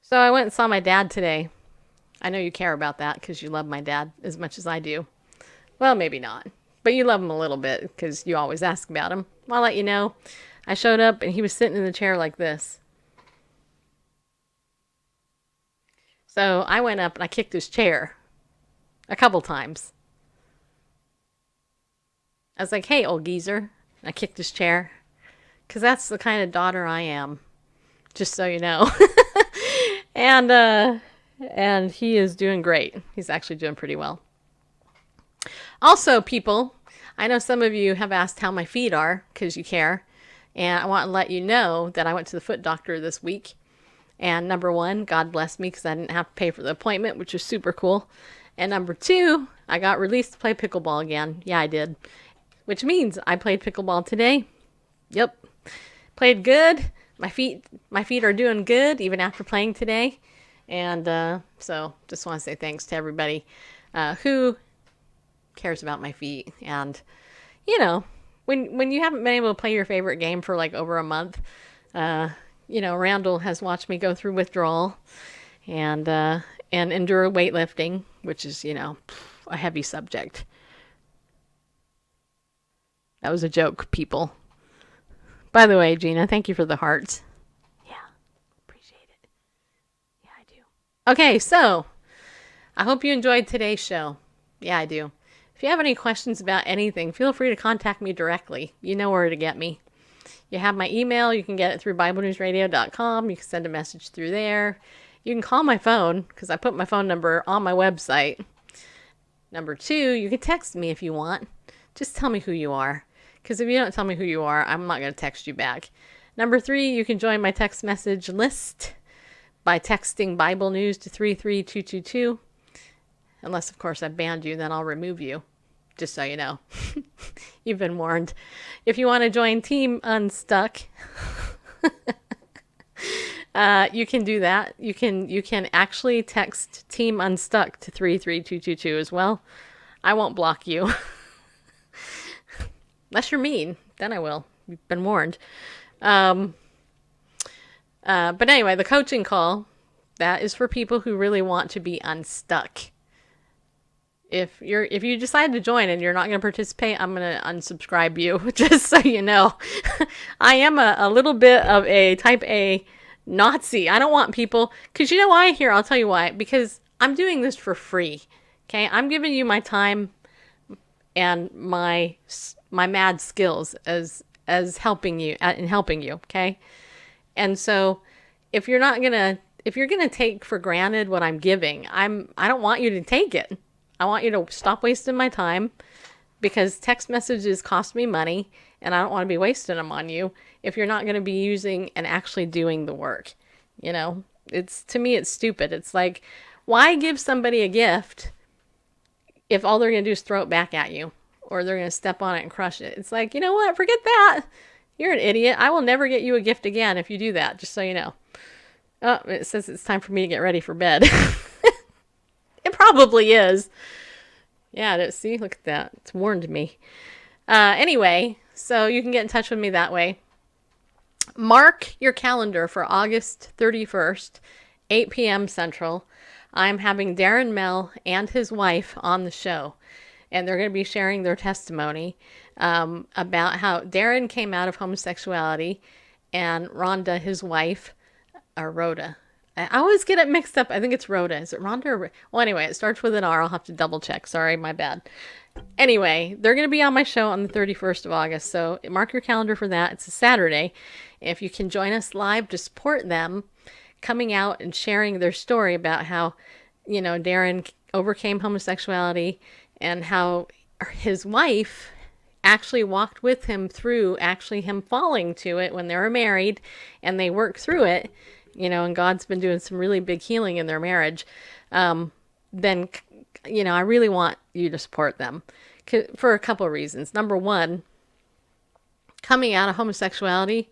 So I went and saw my dad today. I know you care about that because you love my dad as much as I do. Well, maybe not. But you love him a little bit because you always ask about him. I'll let you know. I showed up and he was sitting in the chair like this. So I went up and I kicked his chair a couple times. I was like, hey, old geezer. And I kicked his chair. Because that's the kind of daughter I am. Just so you know. And he is doing great. He's actually doing pretty well. Also, people, I know some of you have asked how my feet are because you care. And I want to let you know that I went to the foot doctor this week. And number one, God bless me because I didn't have to pay for the appointment, which is super cool. And number two, I got released to play pickleball again. Yeah, I did. Which means I played pickleball today. Yep. Played good. My feet are doing good even after playing today. And so just want to say thanks to everybody who cares about my feet. And, you know, when you haven't been able to play your favorite game for like over a month, you know, Randall has watched me go through withdrawal and endure weightlifting, which is, you know, a heavy subject. That was a joke, people. By the way, Gina, thank you for the hearts. Yeah, appreciate it. Yeah, I do. Okay, so I hope you enjoyed today's show. Yeah, I do. If you have any questions about anything, feel free to contact me directly. You know where to get me. You have my email. You can get it through BibleNewsRadio.com. You can send a message through there. You can call my phone because I put my phone number on my website. Number two, you can text me if you want. Just tell me who you are. Because if you don't tell me who you are, I'm not going to text you back. Number three, you can join my text message list by texting Bible News to 33222. Unless, of course, I banned you, then I'll remove you. Just so you know. You've been warned. If you want to join Team Unstuck, you can do that. You can actually text Team Unstuck to 33222 as well. I won't block you. Unless you're mean, then I will. You've been warned. But anyway, the coaching call, that is for people who really want to be unstuck. If you decide to join and you're not going to participate, I'm going to unsubscribe you, just so you know. I am a little bit of a type A Nazi. I don't want people, because you know why? Here, I'll tell you why. Because I'm doing this for free. Okay? I'm giving you my time and my mad skills as helping you, okay? And so if you're gonna take for granted what I'm giving, I don't want you to take it. I want you to stop wasting my time, because text messages cost me money, and I don't want to be wasting them on you if you're not going to be using and actually doing the work. You know, to me, it's stupid. It's like, why give somebody a gift if all they're going to do is throw it back at you, or they're going to step on it and crush it? It's like, you know what? Forget that. You're an idiot. I will never get you a gift again if you do that, just so you know. Oh, it says it's time for me to get ready for bed. It probably is. Yeah, see, look at that. It's warned me. Anyway, so you can get in touch with me that way. Mark your calendar for August 31st, 8 p.m. Central. I'm having Darren Mell and his wife on the show, and they're going to be sharing their testimony about how Darren came out of homosexuality, and Rhonda, his wife, or Rhoda. I always get it mixed up. I think it's Rhoda. Is it Rhonda or... Well, anyway, it starts with an R. I'll have to double check. Sorry, my bad. Anyway, they're going to be on my show on the 31st of August, so mark your calendar for that. It's a Saturday. If you can join us live to support them coming out and sharing their story about how, you know, Darren overcame homosexuality and how his wife actually walked with him through actually him falling to it when they were married, and they worked through it, you know, and God's been doing some really big healing in their marriage, then, you know, I really want you to support them for a couple of reasons. Number one, coming out of homosexuality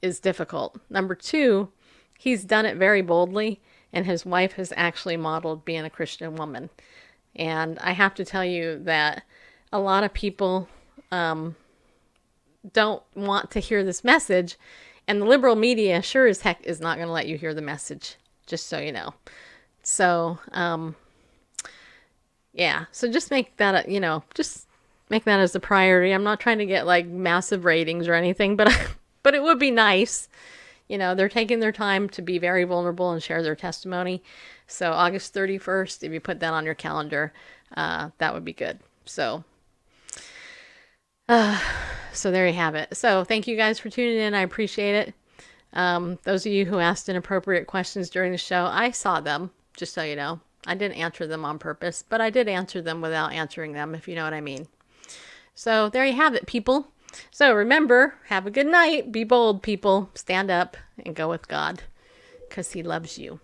is difficult. Number two, he's done it very boldly, and his wife has actually modeled being a Christian woman. And I have to tell you that a lot of people don't want to hear this message, and the liberal media sure as heck is not going to let you hear the message, just so you know. So, yeah, so just make that, you know, just make that as a priority. I'm not trying to get like massive ratings or anything, but but it would be nice. You know, they're taking their time to be very vulnerable and share their testimony. So August 31st, if you put that on your calendar, that would be good. So there you have it. So thank you guys for tuning in. I appreciate it. Those of you who asked inappropriate questions during the show, I saw them, just so you know. I didn't answer them on purpose, but I did answer them without answering them, if you know what I mean. So there you have it, people. So remember, have a good night. Be bold, people. Stand up and go with God, because he loves you.